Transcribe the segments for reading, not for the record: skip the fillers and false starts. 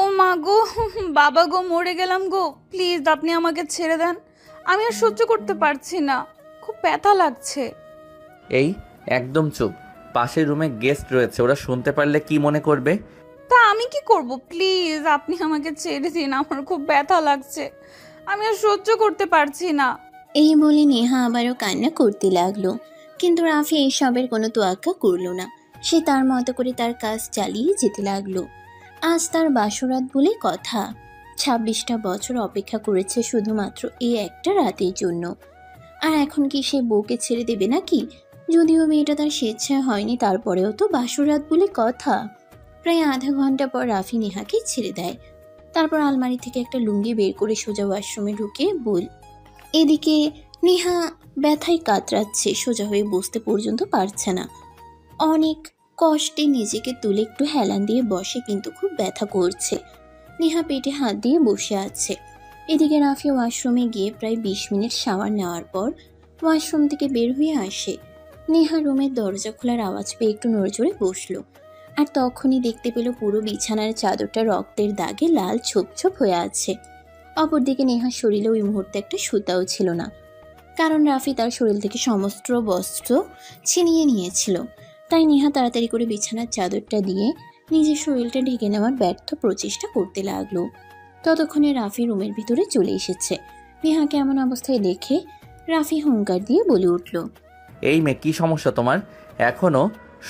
ও মা গো, বাবা গো, মরে গেলাম গো। প্লিজ আপনি আমাকে ছেড়ে দেন, আমি আর সহ্য করতে পারছি না, খুব ব্যথা লাগছে। এই, একদম চুপ। পাশের রুমে গেস্ট রয়েছে, ওরা শুনতে পারলে কি মনে করবে? তা আমি কি করব? প্লিজ আপনি আমাকে ছেড়ে দিন, আমার খুব ব্যথা লাগছে, আমি আর সহ্য করতে পারছি না। এই বলে নেহা আবারও কান্না করতে লাগলো। কিন্তু রাফি এসবের কোনো তোয়াক্কা করলো না। সে তার মতো করে তার কাজ চালিয়ে যেতে লাগলো। আজ তার বাসরাত বলে কথা। 26টা বছর অপেক্ষা করেছে শুধুমাত্র এই একটা রাতের জন্য। আর এখন কি সে বউকে ছেড়ে দেবে নাকি? যদিও মেয়েটা তার স্বেচ্ছায় হয়নি, তারপরেও তো বাসরাত বলে কথা। প্রায় আধা ঘন্টা পর রাফি নেহাকে ছেড়ে দেয়। তারপর আলমারি থেকে একটা লুঙ্গি বের করে সোজা ওয়াশরুমে ঢুকে বল। এদিকে নেহা ব্যথায় কাতরাচ্ছে, সোজা হয়ে বসতে পর্যন্ত পারছে না। অনেক কষ্টে নিজেকে তুলে একটু হেলান দিয়ে বসে, কিন্তু খুব ব্যথা করছে। নেহা পেটে হাত দিয়ে বসে আছে। এদিকে রাফি ওয়াশরুমে গিয়ে প্রায় 20 মিনিট শাওয়ার নেওয়ার পর ওয়াশরুম থেকে বের হয়ে আসে। নেহা রুমের দরজা খোলার আওয়াজ পেয়ে একটু নড়েচড়ে বসলো। আর তখনই দেখতে পেল পুরো বিছানার চাদরটা রক্তের দাগে লাল ছোপ ছোপ হয়ে আছে। অপরদিকে নেহার শরীরে ওই মুহূর্তে একটা সুতাও ছিল না, কারণ রাফি তার শরীর থেকে সমস্ত বস্ত্র ছিনিয়ে নিয়েছিল। তাই নেহা তাড়াতাড়ি করে বিছানার চাদরটা দিয়ে নিজের শরীরটা ঢেকে নেওয়ার ব্যর্থ প্রচেষ্টা করতে লাগলো। ততক্ষণে রাফি রুমের ভিতরে চলে এসেছে। নেহাকে এমন অবস্থায় দেখে রাফি হুঙ্কার দিয়ে বলে উঠল, এই মেয়ে, কি সমস্যা তোমার? এখনো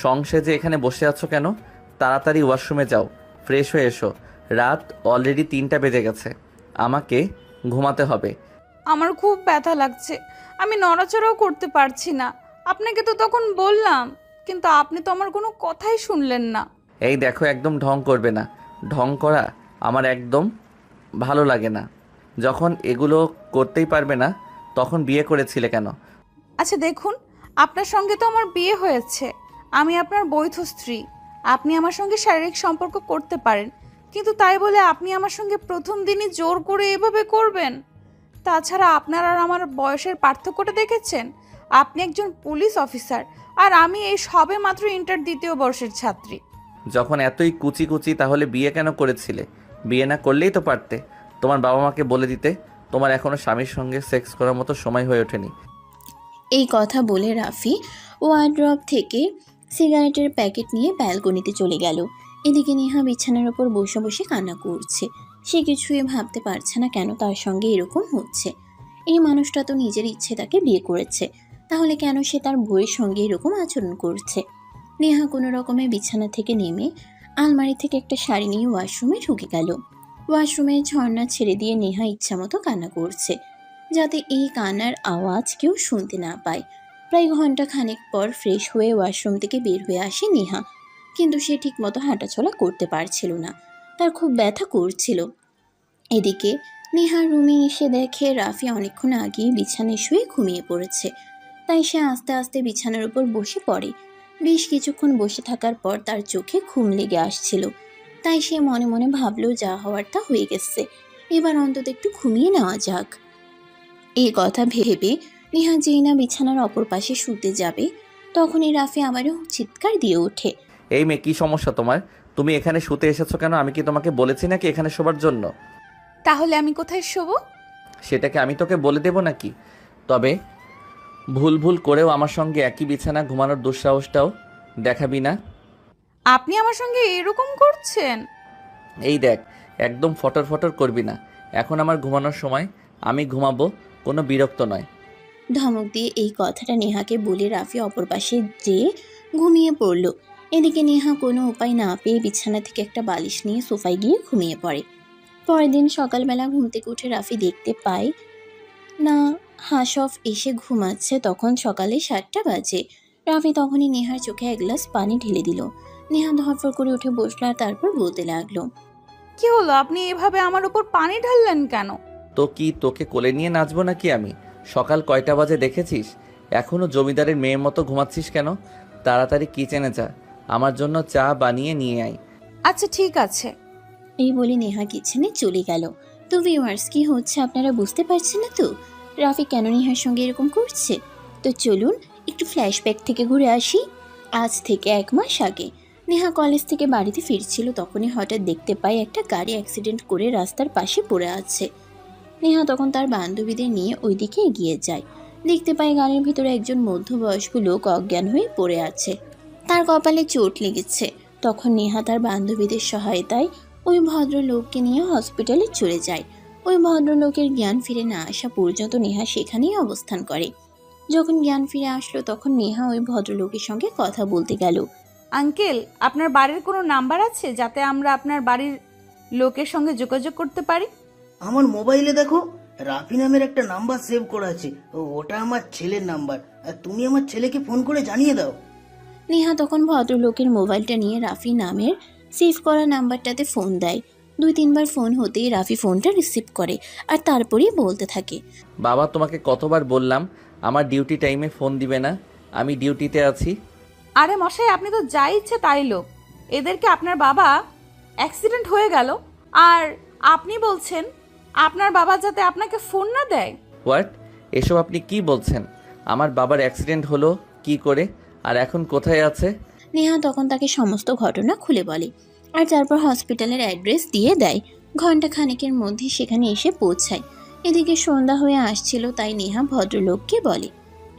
সংসেজে এখানে বসে আছো কেন? তাড়াতাড়ি ওয়াশরুমে যাও, ফ্রেশ হয়ে এসো। রাত অলরেডি 3টা বেজে গেছে, আমাকে ঘুমাতে হবে। আমার খুব ব্যথা লাগছে, আমি নড়াচড়াও করতে পারছি না। আপনাকে তো তখন বললাম, কিন্তু আপনি তো আমার কোনো কথাই শুনলেন না। এই দেখো, একদম ঢং করবে না। ঢং করা আমার একদম ভালো লাগে না। যখন এগুলো করতেই পারবে না, তখন বিয়ে করেছিলে কেন? আচ্ছা দেখুন, আপনার সঙ্গে তো আমার বিয়ে হয়েছে, আমি আপনার বৈধ স্ত্রী। আপনি আমার সঙ্গে শারীরিক সম্পর্ক করতে পারেন, কিন্তু তাই বলে আপনি আমার সঙ্গে প্রথম দিনই জোর করে এভাবে করবেন? তাছাড়া আপনার আর আমার বয়সের পার্থক্যটা দেখেছেন? আপনি একজন পুলিশ অফিসার, আর আমি এই সবে মাত্র ইন্টার 2য় বর্ষের ছাত্রী। যখন এতই কুচি কুচি, তাহলে বিয়ে কেন করেছিলে? বিয়ে না করলেই তো পারতে। তোমার বাবা মাকে বলে দিতে তোমার এখনো স্বামীর সঙ্গে সেক্স করার মতো সময় হয়ে ওঠেনি। এই কথা বলে রাফি ওয়ার্ড্রপ থেকে সিগারেটের প্যাকেট নিয়ে ব্যালকনিতে চলে গেল। এদিকে নেহা বিছানার ওপর বসে বসে কান্না করছে। সে কিছুই ভাবতে পারছে না কেন তার সঙ্গে এরকম হচ্ছে। এই মানুষটা তো নিজের ইচ্ছে তাকে বিয়ে করেছে, তাহলে কেন সে তার বউয়ের সঙ্গে এরকম আচরণ করছে? নেহা কোনো রকমে বিছানা থেকে নেমে আলমারি থেকে একটা শাড়ি নিয়ে ওয়াশরুমে ঢুকে গেল। ওয়াশরুমে ঝর্ণা ছেড়ে দিয়ে নেহা ইচ্ছামতো কান্না করছে, যাতে এই কান্নার আওয়াজ কেউ শুনতে না পায়। প্রায় ঘন্টা খানেক পর ফ্রেশ হয়ে ওয়াশরুম থেকে বের হয়ে আসে নেহা, কিন্তু সে ঠিকমতো হাঁটাচলা করতে পারছিল না, তার খুব ব্যথা করছিল। এদিকে নেহার রুমে এসে দেখে রাফি অনেকক্ষণ আগেই বিছানায় শুয়ে ঘুমিয়ে পড়েছে। তাই সে আস্তে আস্তে বিছানার উপর বসে পড়ে। বেশ কিছুক্ষণ বসে থাকার পর তার চোখে ঘুম লেগে আসছিল। তাই সে মনে মনে ভাবলো, যা হওয়ার তা হয়ে গেছে, এবার অন্তত একটু ঘুমিয়ে নেওয়া যাক। এই কথা ভেবে নেহা যেই না বিছানার অপর পাশে শুতে যাবে, তখনই রাফি আবারও চিৎকার দিয়ে ওঠে। এই মেয়ে, কি সমস্যা তোমার? তুমি এখানে শুতে এসেছো কেন? আমি কি তোমাকে বলেছি নাকি এখানে শোবার জন্য? তাহলে আমি কোথায় শোবো? সেটাকে আমি তোকে বলে দেবো নাকি? তবে ভুল ভুল করেও আমার সঙ্গে একই বিছানা ঘুমানোর দুঃসাহসটাও দেখাবি না। আপনি আমার সঙ্গে এরকম করছেন? এই দেখ, একদম ফটর ফটর করবি না। এখন আমার ঘুমানোর সময়, আমি ঘুমাবো, কোনো বিরক্ত নয়। ধমক দিয়ে এই কথাটা নেহাকে বলে রাফি অপর পাশে যেয়ে ঘুমিয়ে পড়ল। এদিকে নেহা কোনো উপায় না পেয়ে বিছানা থেকে একটা বালিশ নিয়ে সোফায় গিয়ে ঘুমিয়ে পড়ে। পরের দিন সকালবেলা ঘুম থেকে উঠে রাফি দেখতে পায় না হাসফ এসে ঘুমাচ্ছে। তখন সকালে 7টা বাজে। রাফি তখনই নেহার চোখে এক গ্লাস পানি ঢেলে দিল। নেহা ধরফর করে উঠে বসলো আর তারপর বলতে লাগলো, কি হলো, আপনি এভাবে আমার উপর পানি ঢাললেন কেন? তো কি তোকে কোলে নিয়ে নাচবো নাকি আমি? সকাল কয়টা বাজে দেখেছিস? এখনো জমিদারের মেয়ের মতো ঘুমাচ্ছিস কেন? তাড়াতাড়ি কিচেনে যা, আমার জন্য চা বানিয়ে নিয়ে আয়। আচ্ছা ঠিক আছে। এই বলে নেহা কিচেনে চলে গেল। তো ভিউয়ার্স, কি হচ্ছে আপনারা বুঝতে পারছেন না তো রাফি কেন নেহার সঙ্গে এরকম করছে? তো চলুন একটু ফ্ল্যাশব্যাক থেকে ঘুরে আসি। আজ থেকে 1 মাস আগে নেহা কলেজ থেকে বাড়িতে ফিরছিল, তখনই হঠাৎ দেখতে পায় একটা গাড়ি অ্যাক্সিডেন্ট করে রাস্তার পাশে পড়ে আছে। নেহা তখন তার বান্ধবীদের নিয়ে ওইদিকে এগিয়ে যায়। দেখতে পায় গাড়ির ভিতরে একজন মধ্যবয়স্ক লোক অজ্ঞান হয়ে পড়ে আছে, তার কপালে চোট লেগেছে। তখন নেহা তার বান্ধবীদের সহায়তায় ওই ভদ্রলোককে নিয়ে হসপিটালে চলে যায়। ওই ভদ্রলোকের জ্ঞান ফিরে না আসা পর্যন্ত নেহা সেখানেই অবস্থান করে। যখন জ্ঞান ফিরে আসলো তখন নেহা ওই ভদ্রলোকের সঙ্গে কথা বলতে গেল। আঙ্কেল, আপনার বাড়ির কোনো নাম্বার আছে যাতে আমরা আপনার বাড়ির লোকের সঙ্গে যোগাযোগ করতে পারি? আমার মোবাইলে দেখো, রাফি নামের একটা নাম্বার সেভ করা আছে। ওটা আমার ছেলের নাম্বার। আর তুমি আমার ছেলেকে ফোন করে জানিয়ে দাও। নেহা তখন ভদ্রলোকের মোবাইলটা নিয়ে রাফি নামের সেভ করা নাম্বারটাতে ফোন দেয়। 2-3 বার ফোন হতেই রাফি ফোনটা রিসিভ করে আর তারপরেই বলতে থাকে, বাবা, তোমাকে কতবার বললাম আমার ডিউটি টাইমে ফোন দিবে না, আমি ডিউটিতে আছি। আরে মশাই, আপনি তো যা ইচ্ছে তাই লোক। এদেরকে আপনার বাবা অ্যাক্সিডেন্ট হয়ে গেল আর আপনি বলছেন আপনার বাবা যাতে আপনাকে ফোন না দেয়? হোয়াট? এসব আপনি কি বলছেন? আমার বাবার অ্যাক্সিডেন্ট হলো কি করে আর এখন কোথায় আছে? নেহা তখন তাকে সমস্ত ঘটনা খুলে বলে আর তারপর হসপিটালের অ্যাড্রেস দিয়ে দেয়। ঘন্টা খানেকের মধ্যে সেখানে এসে পৌঁছায়। এদিকে সন্ধ্যা হয়ে আসছিল, তাই নেহা ভদ্রলোককে বলে,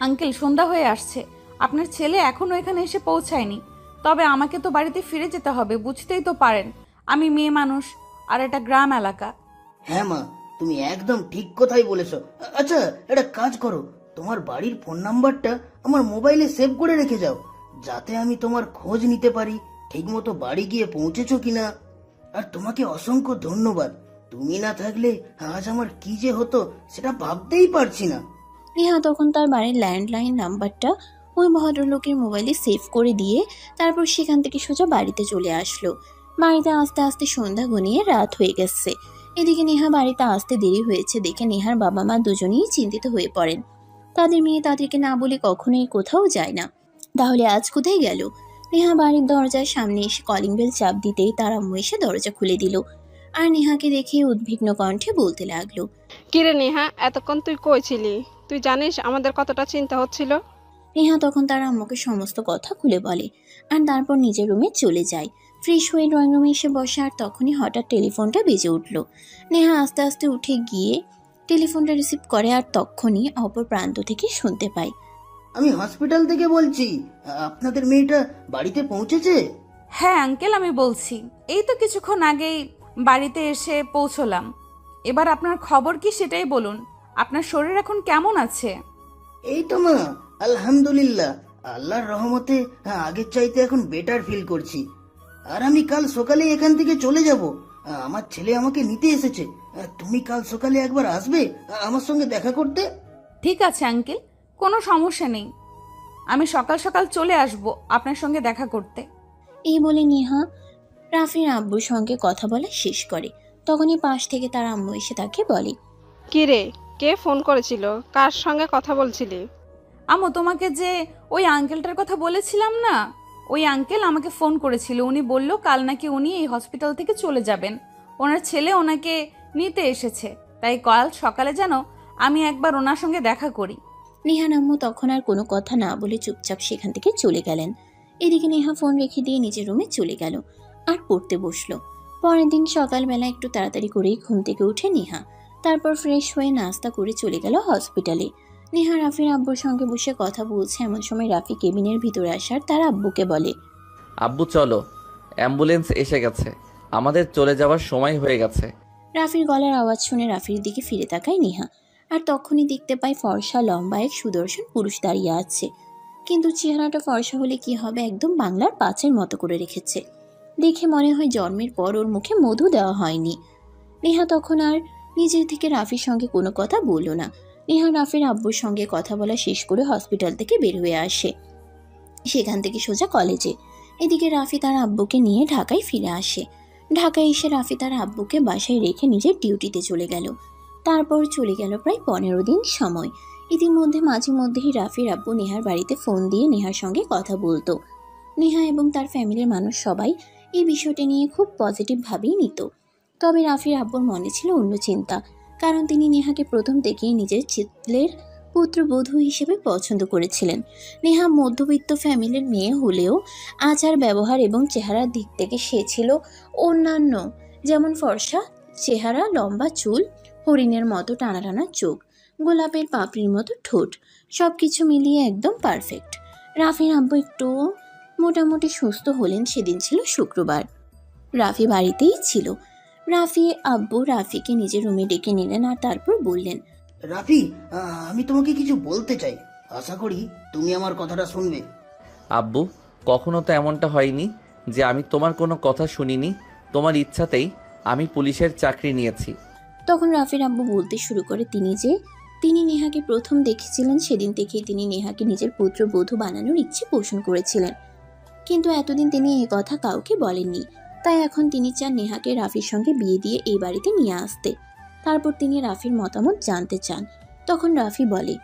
আঙ্কেল, সন্ধ্যা হয়ে আসছে, আপনার ছেলে এখনো এখানে এসে পৌঁছায়নি। তবে আমাকে তো বাড়িতে ফিরে যেতে হবে, বুঝতেই তো পারেন আমি মেয়ে মানুষ আর এটা গ্রাম এলাকা। হ্যাঁ মা, তুমি একদম ঠিক কথাই বলেছো। আচ্ছা, একটা কাজ করো, তোমার বাড়ির ফোন নাম্বারটা আমার মোবাইলে সেভ করে রেখে যাও, যাতে আমি তোমার খোঁজ নিতে পারি ঠিক মতো বাড়ি গিয়ে পৌঁছেছো কিনা। আর তোমাকে অসংখ্য ধন্যবাদ। তুমি না থাকলে আজ আমার কি যে হতো সেটা ভাবতেই পারছি না। নেহা তখন তার বাড়ির ল্যান্ডলাইন নাম্বারটা ওই ভদ্রলোকের মোবাইলে সেভ করে দিয়ে তারপর সেখান থেকে সোজা বাড়িতে চলে আসলো। বাড়িতে আস্তে আস্তে সন্ধ্যা ঘনিয়ে রাত হয়ে গেছে। এদিকে নেহা বাড়িতে আসতে দেরি হয়েছে দেখে নেহার বাবা মা দুজনেই চিন্তিত হয়ে পড়েন। তাদের মেয়ে তাদেরকে না বলে কখনোই কোথাও যায় না, তাহলে আজ কোথায় গেল? নেহা বাড়ির দরজার সামনে এসে কলিং বেল চাপ দিতেই তার আম্মু এসে দরজা খুলে দিল আর নেহাকে দেখে উদ্বিগ্ন কণ্ঠে বলতে লাগলো, কিরে নেহা, এতক্ষণ তুই কই ছিলি? তুই জানিস আমাদের কতটা চিন্তা হচ্ছিল। নেহা তখন তার আম্মুকে সমস্ত কথা খুলে বলে আর তারপর নিজের রুমে চলে যায়। ফ্রেশ হয়ে ড্রয়িং রুমে এসে বসে আর তখনই হঠাৎ টেলিফোনটা বেজে উঠল। নেহা আস্তে আস্তে উঠে গিয়ে টেলিফোনটা রিসিভ করে আর তখনই অপর প্রান্ত থেকে শুনতে পায়, আমি হসপিটাল থেকে বলছি, আপনাদের মেয়েটা বাড়িতে পৌঁছেছে? হ্যাঁ আঙ্কেল, আমি বলছি, এই তো কিছুক্ষণ আগেই বাড়িতে এসে পৌঁছলাম। এবার আপনার খবর কি সেটাই বলুন, আপনার শরীর এখন কেমন আছে? এই তো মা, আলহামদুলিল্লাহ, আল্লাহর রহমতে আগের চাইতে এখন বেটার ফিল করছি। আর আমি কাল সকালে এখান থেকে চলে যাব। আমার ছেলে আমাকে নিতে এসেছে। তুমি কাল সকালে একবার আসবে আমার সঙ্গে দেখা করতে? ঠিক আছে আঙ্কেল, কোনো সমস্যা নেই, আমি সকাল সকাল চলে আসব আপনার সঙ্গে দেখা করতে। এই বলে নেহা রাফির আব্বুর সঙ্গে কথা বলা শেষ করে। তখনই পাশ থেকে তার আম্মু এসে তাকে বলে, কিরে, কে ফোন করেছিল? কার সঙ্গে কথা বলছিলি? আম্মু, তোমাকে যে ওই আঙ্কেলটার কথা বলেছিলাম না, ওই আঙ্কেল আমাকে ফোন করেছিল। উনি বলল কাল নাকি উনি এই হসপিটাল থেকে চলে যাবেন, ওনার ছেলে ওনাকে নিতে এসেছে, তাই কাল সকালে যেন আমি একবার ওনার সঙ্গে দেখা করি। নেহার আম্মু তখন আর কোনো কথা না বলে চুপচাপ সেখান থেকে চলে গেলেন। এদিকে নেহা ফোন রেখে দিয়ে নিজের রুমে চলে গেল আর পড়তে বসলো। পরের দিন সকালবেলা একটু তাড়াতাড়ি করেই ঘুম থেকে উঠে নেহা, তারপর ফ্রেশ হয়ে নাস্তা করে চলে গেল হসপিটালে। নেহা রাফির আব্বুর সঙ্গে বসে কথা বলছে, এমন সময় রাফি কেবিনের ভিতরে আসার তার আব্বুকে বলে, আব্বু চলো, অ্যাম্বুলেন্স এসে গেছে, আমাদের চলে যাওয়ার সময় হয়ে গেছে। রাফির গলার আওয়াজ শুনে রাফির দিকে ফিরে তাকায় নেহা আর তখনই দেখতে পায় ফর্সা লম্বা এক সুদর্শন পুরুষ দাঁড়িয়ে আছে। কিন্তু চেহারাটা ফর্সা হলে কি হবে, একদম বাংলার পাঁচের মতো করে রেখেছে। দেখে মনে হয় জন্মের পর ওর মুখে মধু দেওয়া হয়নি। নেহা তখন আর নিজের থেকে রাফির সঙ্গে কোনো কথা বলল না। নেহা রাফির আব্বুর সঙ্গে কথা বলা শেষ করে হসপিটাল থেকে বের হয়ে আসে, সেখান থেকে সোজা কলেজে। এদিকে রাফি তার আব্বুকে নিয়ে ঢাকায় ফিরে আসে। ঢাকায় এসে রাফি তার আব্বুকে বাসায় রেখে নিজের ডিউটিতে চলে গেল। তারপর চলে গেল প্রায় 15 দিন সময়। ইতিমধ্যে মাঝে মধ্যেই রাফির আব্বু নেহার বাড়িতে ফোন দিয়ে নেহার সঙ্গে কথা বলতো। নেহা এবং তার ফ্যামিলির মানুষ সবাই এই বিষয়টা নিয়ে খুব পজিটিভভাবেই নিত। তবে রাফির আব্বুর মনে ছিল অন্য চিন্তা, কারণ তিনি নেহাকে প্রথম থেকেই নিজের ছেলের পুত্রবধূ হিসেবে পছন্দ করেছিলেন। নেহা মধ্যবিত্ত ফ্যামিলির মেয়ে হলেও আচার ব্যবহার এবং চেহারার দিক থেকে সে ছিল অন্যান্য, যেমন ফর্সা চেহারা, লম্বা চুল, হরিণের মতো টানা টানা চোখ, গোলাপের পাপড়ির মতো ঠোঁট, সবকিছু মিলিয়ে একদম পারফেক্ট। রাফির আব্বু একটু মোটামুটি সুস্থ হলেন। সেদিন ছিল শুক্রবার। রাফি বাড়িতেই ছিল। রাফি আব্বু রাফিকে নিজের রুমে ডেকে নিলেন আর তারপর বললেন, রাফি, আমি তোমাকে কিছু বলতে চাই, আশা করি তুমি আমার কথাটা শুনবে। আব্বু, কখনো তো এমনটা হয়নি যে আমি তোমার কোনো কথা শুনিনি। তোমার ইচ্ছাতেই আমি পুলিশের চাকরি নিয়েছি। তখন রাফির আব্বু বলতে শুরু করে তিনি নেহাকে প্রথম দেখেছিলেন সেদিন থেকেই তিনি নেহাকে নিজের পুত্রবধূ বানানোর ইচ্ছে পোষণ করেছিলেন। কিন্তু এতদিন তিনি এই কথা কাউকে বলেননি। তাই এখন তিনি চান নেহাকে রাফির সঙ্গে বিয়ে দিয়ে এই বাড়িতে নিয়ে আসতে। তারপর তিনি রাফির মতামত জানতে চান। তখন রাফি বলে,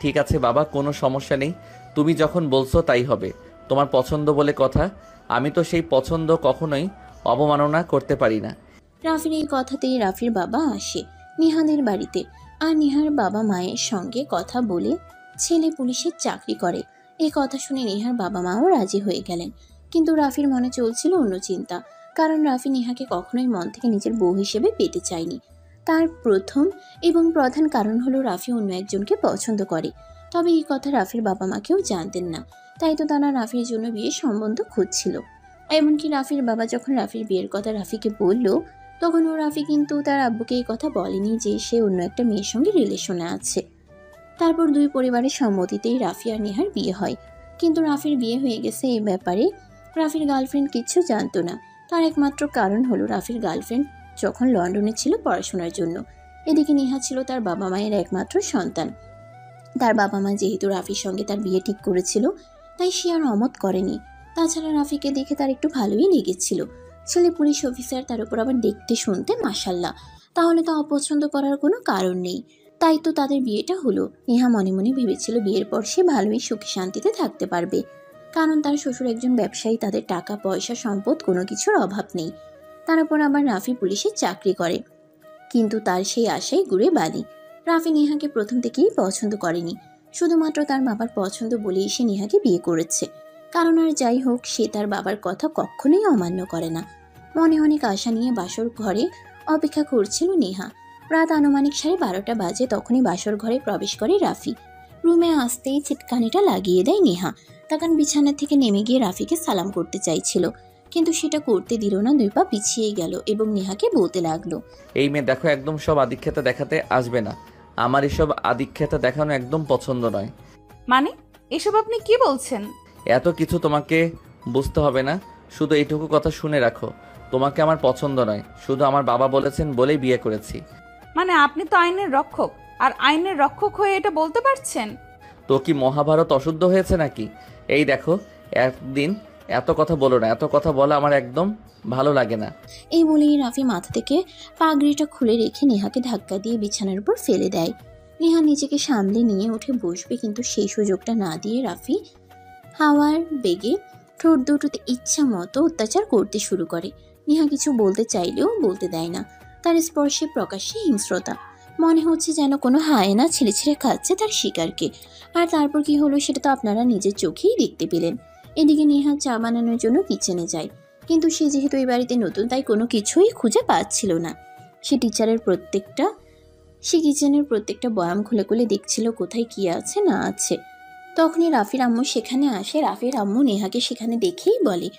ঠিক আছে বাবা, কোনো সমস্যা নেই। তুমি যখন বলছো তাই হবে। তোমার পছন্দ বলে কথা, আমি তো সেই পছন্দ কখনোই অবমাননা করতে পারি না। রাফির এই কথাতেই রাফির বাবা আসে নেহাদের বাড়িতে। আর নেহার বাবা মায়ের সঙ্গে কথা বলে ছেলে পুলিশের চাকরি করে। এই কথা শুনে নেহার বাবা মাও রাজি হয়ে গেলেন। কিন্তু রাফির মনে চলছিল অন্য চিন্তা, কারণ রাফি নেহাকে কখনোই মন থেকে নিজের বউ হিসেবে পেতে চায়নি। তার প্রথম এবং প্রধান কারণ হলো রাফি অন্য একজনকে পছন্দ করে। তবে এই কথা রাফির বাবা মা কেউ জানতেন না। তাই তো তারা রাফির জন্য বিয়ের সম্বন্ধ খুঁজছিল। এমনকি রাফির বাবা যখন রাফির বিয়ের কথা রাফিকে বলল, তখন রাফি কিন্তু তার আব্বুকে এই কথা বলেনি যে সে অন্য একটা মেয়ের সঙ্গে রিলেশনে আছে। তারপর দুই পরিবারের সম্মতিতেই রাফি আর নেহার বিয়ে হয়। কিন্তু রাফির বিয়ে হয়ে গেছে এই ব্যাপারে রাফির গার্লফ্রেন্ড কিচ্ছু জানতো না। তার একমাত্র কারণ হলো রাফির গার্লফ্রেন্ড যখন লন্ডনে ছিল পড়াশোনার জন্য। এদিকে নেহা ছিল তার বাবা মায়ের একমাত্র সন্তান। তার বাবা মা যেহেতু রাফির সঙ্গে তার বিয়ে ঠিক করেছিল, তাই সে আর অমত করেনি। তাছাড়া রাফিকে দেখে তার একটু ভালোই লেগেছিল। ছেলে পুলিশ অফিসার, তার উপর আবার দেখতে শুনতে মাশাল্লাহ, তাহলে তো অপছন্দ করার কোনো কারণ নেই। তাই তো তাদের বিয়েটা হলো। নেহা মনে মনে ভেবেছিল বিয়ের পর সে ভালোই সুখে শান্তিতে থাকতে পারবে, কারণ তার শ্বশুর একজন ব্যবসায়ী, তাদের টাকা পয়সা সম্পদ কোনো কিছুর অভাব নেই। তার উপর আবার রাফি পুলিশের চাকরি করে। কিন্তু তার সেই আশাই গুড়ে বালি। রাফি নেহাকে প্রথম থেকেই পছন্দ করেনি, শুধুমাত্র তার বাবার পছন্দ বলেই সে নেহাকে বিয়ে করেছে। কারণ আর যাই হোক, সে তার বাবার কথা কখনোই অমান্য করে না। মনে অনেক আশা নিয়ে বাসর ঘরে অপেক্ষা করছিল নেহা। রাত আনুমানিক 12:30 বাজে। তখনই বাসর ঘরে প্রবেশ করে রাফি। রুমে আসতেই চিটকানিটা লাগিয়ে দেয় নেহা। তাকান বিছানা থেকে নেমে গিয়ে রাফিকে সালাম করতে চাইছিল, কিন্তু সেটা করতে দিল না। 2 পা পিছিয়ে গেল এবং নেহাকে বলতে লাগলো, এই মেয়ে দেখো, একদম সব আদিক্ষেতা দেখাতে আসবে না। আমার এসব আদিক্ষেতা দেখানো একদম পছন্দ নয়। মানে এসব আপনি কি বলছেন? এত কিছু তোমাকে বুঝতে হবে না, শুধু এইটুকু কথা শুনে রাখো, তোমাকে আমার পছন্দ নয়। শুধু আমার বাবা বলেছেন বলেই বিয়ে করেছি। মানে আপনি তো আইনের রক্ষক, আর আইনের রক্ষক হয়ে এটা বলতে পারছেন? তো কি মহাভারত অশুদ্ধ হয়েছে নাকি? এই দেখো, একদিন এত কথা বলো না। এত কথা বলা আমার একদম ভালো লাগে না। এই বলেই রাফি মাথা থেকে পাগড়িটা খুলে রেখে নেহাকে ধাক্কা দিয়ে বিছানার উপর ফেলে দেয়। নেহা নিজেকে সামলে নিয়ে উঠে বসবে, কিন্তু সেই সুযোগটা না দিয়ে রাফি হাওয়ার বেগে ঠোঁট দুটোতে ইচ্ছা মতো অত্যাচার করতে শুরু করে। নেহা কিছু বলতে চাইলেও বলতে দেয় না। তার স্পর্শে প্রকাশ্যে হিংস্রতা। মনে হচ্ছে যেন কোনো হায়েনা ছিঁড়ে ছিঁড়ে খাচ্ছে তার শিকারকে। আর তারপর কি হলো সেটা তো আপনারা নিজের চোখেই দেখতে পেলেন। এদিকে নেহা চা বানানোর জন্য কিচেনে যায়, কিন্তু সে যেহেতু এই বাড়িতে নতুন, তাই কোনো কিছুই খুঁজে পাচ্ছিল না। সে কিচেনের প্রত্যেকটা বয়াম খুলে খুলে দেখছিল কোথায় কি আছে না আছে। তখনই রাফির আম্মু সেখানে আসে। রাফির আম্মু নেহাকে সেখানে দেখেই বলে,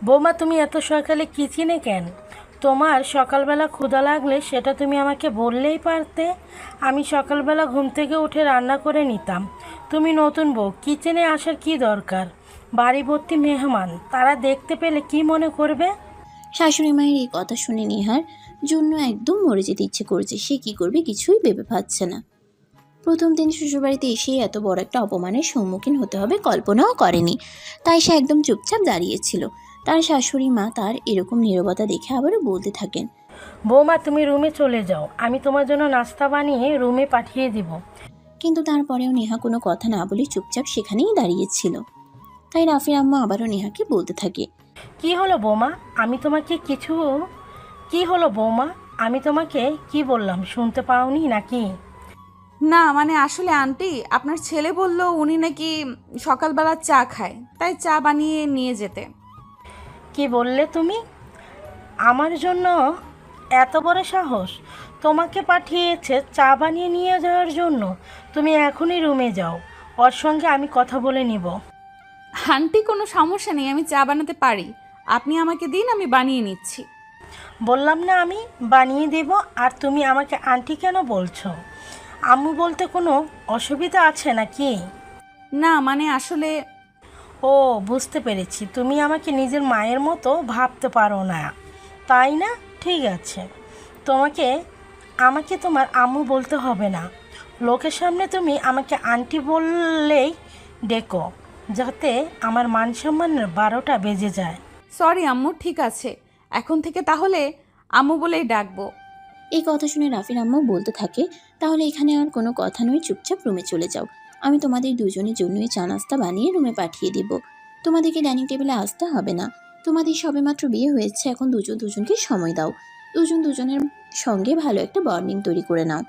বৌমা, তুমি এত সকালে কিচেনে কেন? তোমার সকালবেলা ক্ষুধা লাগলে সেটা তুমি আমাকে বললেই পারতে। আমি সকালবেলা ঘুম থেকে উঠে রান্না করে নিতাম। তুমি নতুন বউ, কিচেনে আসার কি দরকার? বাড়ি ভর্তি মেহমান, তারা দেখতে পেলে কি মনে করবে? শাশুড়ি মায়ের এই কথা শুনে নেহার জন্য একদম মরে যেতে ইচ্ছে করছে। সে কি করবে কিছুই ভেবে পাচ্ছে না। প্রথম দিন শ্বশুরবাড়িতে এসে এত বড় একটা অপমানের সম্মুখীন হতে হবে কল্পনাও করেনি। তাই সে একদম চুপচাপ দাঁড়িয়েছিল। তার শাশুড়ি মা তার এরকম নীরবতা দেখে আবারও বলতে থাকেন, বৌমা, তুমি রুমে চলে যাও, আমি তোমার জন্য নাস্তা বানিয়ে রুমে পাঠিয়ে দিব। কিন্তু তারপরেও নেহা কোনো কথা না বলে চুপচাপ সেখানেই দাঁড়িয়েছিল। তাই রাফির আম্মা আবারও নেহাকে বলতে থাকে, কি হলো বৌমা, আমি তোমাকে কি বললাম শুনতে পাওনি নাকি? না মানে আসলে আন্টি, আপনার ছেলে বলল উনি নাকি সকালবেলা চা খায়, তাই চা বানিয়ে নিয়ে যেতে। কি বললে তুমি? আমার জন্য এত বড় সাহস? তোমাকে পাঠিয়েছে চা বানিয়ে নিয়ে যাওয়ার জন্য? তুমি এখনই রুমে যাও, ওর সঙ্গে আমি কথা বলে নিব। আন্টি কোনো সমস্যা নেই, আমি চা বানাতে পারি। আপনি আমাকে দিন, আমি বানিয়ে নিচ্ছি। বললাম না আমি বানিয়ে দেব, আর তুমি আমাকে আন্টি কেন বলছো? আম্মু বলতে কোনো অসুবিধা আছে নাকি? না মানে আসলে ও, বুঝতে পেরেছি, তুমি আমাকে নিজের মায়ের মতো ভাবতে পারো না, তাই না? ঠিক আছে, তোমাকে আমাকে তোমার আম্মু বলতে হবে না। লোকের সামনে তুমি আমাকে আন্টি বললেই ডেকো, যাতে আমার মান সম্মানের 12টা বেজে যায়। সরি আম্মু, ঠিক আছে, এখন থেকে তাহলে আম্মু বলেই ডাকবো। এই কথা শুনে রাফির আম্মু বলতে থাকে, তাহলে এখানে আর কোনো কথা নয়, চুপচাপ রুমে চলে যাও। আমি তোমাদের দুজনের জন্যই চা নাস্তা বানিয়ে রুমে পাঠিয়ে দিব। তোমাদেরকে ডাইনিং টেবিলে আসতে হবে না। তোমাদের সবেমাত্র বিয়ে হয়েছে, এখন দুজন দুজনকে সময় দাও। দুজন দুজনের সঙ্গে ভালো একটা বন্ডিং তৈরি করে নাও।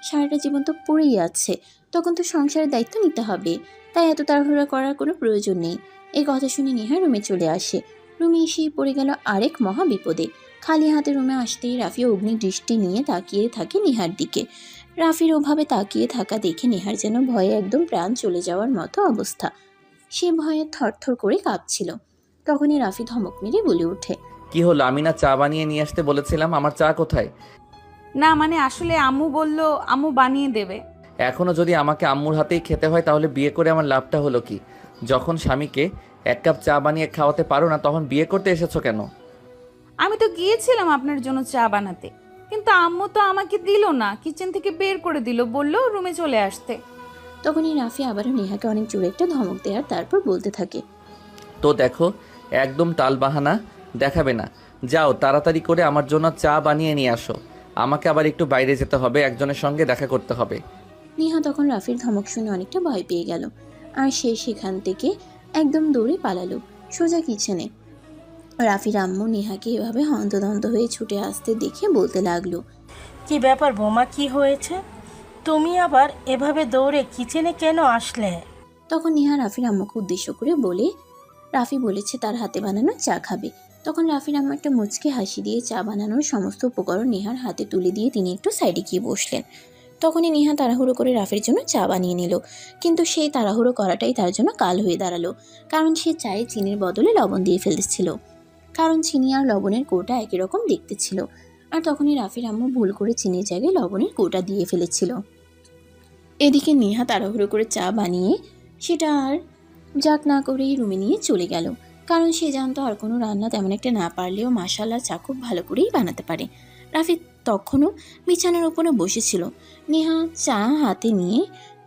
সারাটা জীবন তো পড়েই আছে, তখন তো সংসারের দায়িত্ব নিতে হবে, তাই এত তাড়াহুড়া করার কোনো প্রয়োজন নেই। এই কথা শুনে নেহা রুমে চলে আসে। রুমে এসেই পড়ে গেল আরেক মহা বিপদে। খালি হাতে রুমে আসতেই রাফি অগ্নি দৃষ্টি নিয়ে তাকিয়ে থাকে নেহার দিকে। রাফির ওভাবে তাকিয়ে থাকা দেখে নেহার যেন ভয়ে একদম প্রাণ চলে যাওয়ার মতো অবস্থা। সে ভয়ে থরথর করে কাঁপছিল। তখনই রাফি ধমক মেরে বলে ওঠে, কি হলো? আমি না চা বানিয়ে নিয়ে আসতে বলেছিলাম, আমার চা কোথায়? না মানে আসলে আম্মু বলল আম্মু বানিয়ে দেবে। এখনও যদি আমাকে আম্মুর হাতেই খেতে হয় তাহলে বিয়ে করে আমার লাভটা হলো কি? যখন স্বামীকে 1 কাপ চা বানিয়ে খাওয়াতে পারো না, তখন বিয়ে করতে এসেছো কেন? আমি তো গিয়েছিলাম আপনার জন্য চা বানাতে, কিন্তু আম্মু তো আমাকে দিল না, কিচেন থেকে বের করে দিল, বলল রুমে চলে আসতে। তখনই রাফি আবারও নেহাকে অনেক জোরে একটা ধমক দেয় আর তারপর বলতে থাকে, তো দেখো, একদম টালবাহানা দেখাবে না। যাও তাড়াতাড়ি করে আমার জন্য চা বানিয়ে নিয়ে আসো। আমাকে আবার একটু বাইরে যেতে হবে, একজনের সঙ্গে দেখা করতে হবে। নেহা তখন রাফির ধমক শুনে অনেকটা ভয় পেয়ে গেল, আর সে সেখান থেকে একদম দৌড়ে পালালো সোজা কিচেনে। রাফির আম্মু নেহাকে এভাবে হন্তদন্ত হয়ে ছুটে আসতে দেখে বলতে লাগলো, কি ব্যাপার বোমা, কি হয়েছে? তুমি আবার এভাবে দৌড়ে কিচেনে কেন আসলে? তখন নেহা রাফির আম্মুকে উদ্দেশ্য করে বলে, রাফি বলেছে তার হাতে বানানো চা খাবে। তখন রাফির আম্মু একটা মুচকে হাসি দিয়ে চা বানানোর সমস্ত উপকরণ নেহার হাতে তুলে দিয়ে তিনি একটু সাইডে গিয়ে বসলেন। তখনই নেহা তাড়াহুড়ো করে রাফির জন্য চা বানিয়ে নিল, কিন্তু সেই তাড়াহুড়ো করাটাই তার জন্য কাল হয়ে দাঁড়ালো, কারণ সে চায়ে চিনির বদলে লবণ দিয়ে ফেলেছিল। কারণ চিনি আর লবণের কৌটা একই রকম দেখতে ছিল, আর তখনই রাফির আম্মু ভুল করে চিনির জায়গায় লবণের কৌটা দিয়ে ফেলেছিল। এদিকে নেহা তাড়াহুড়ো করে চা বানিয়ে সেটা আর যাক না করেই রুমে নিয়ে চলে গেল, কারণ সে জানতো আর কোনো রান্না তেমন একটা না পারলেও মাশাআল্লাহ চা খুব ভালো করেই বানাতে পারে। রাফি তখনও বিছানার উপরে বসেছিল। নেহা চা হাতে নিয়ে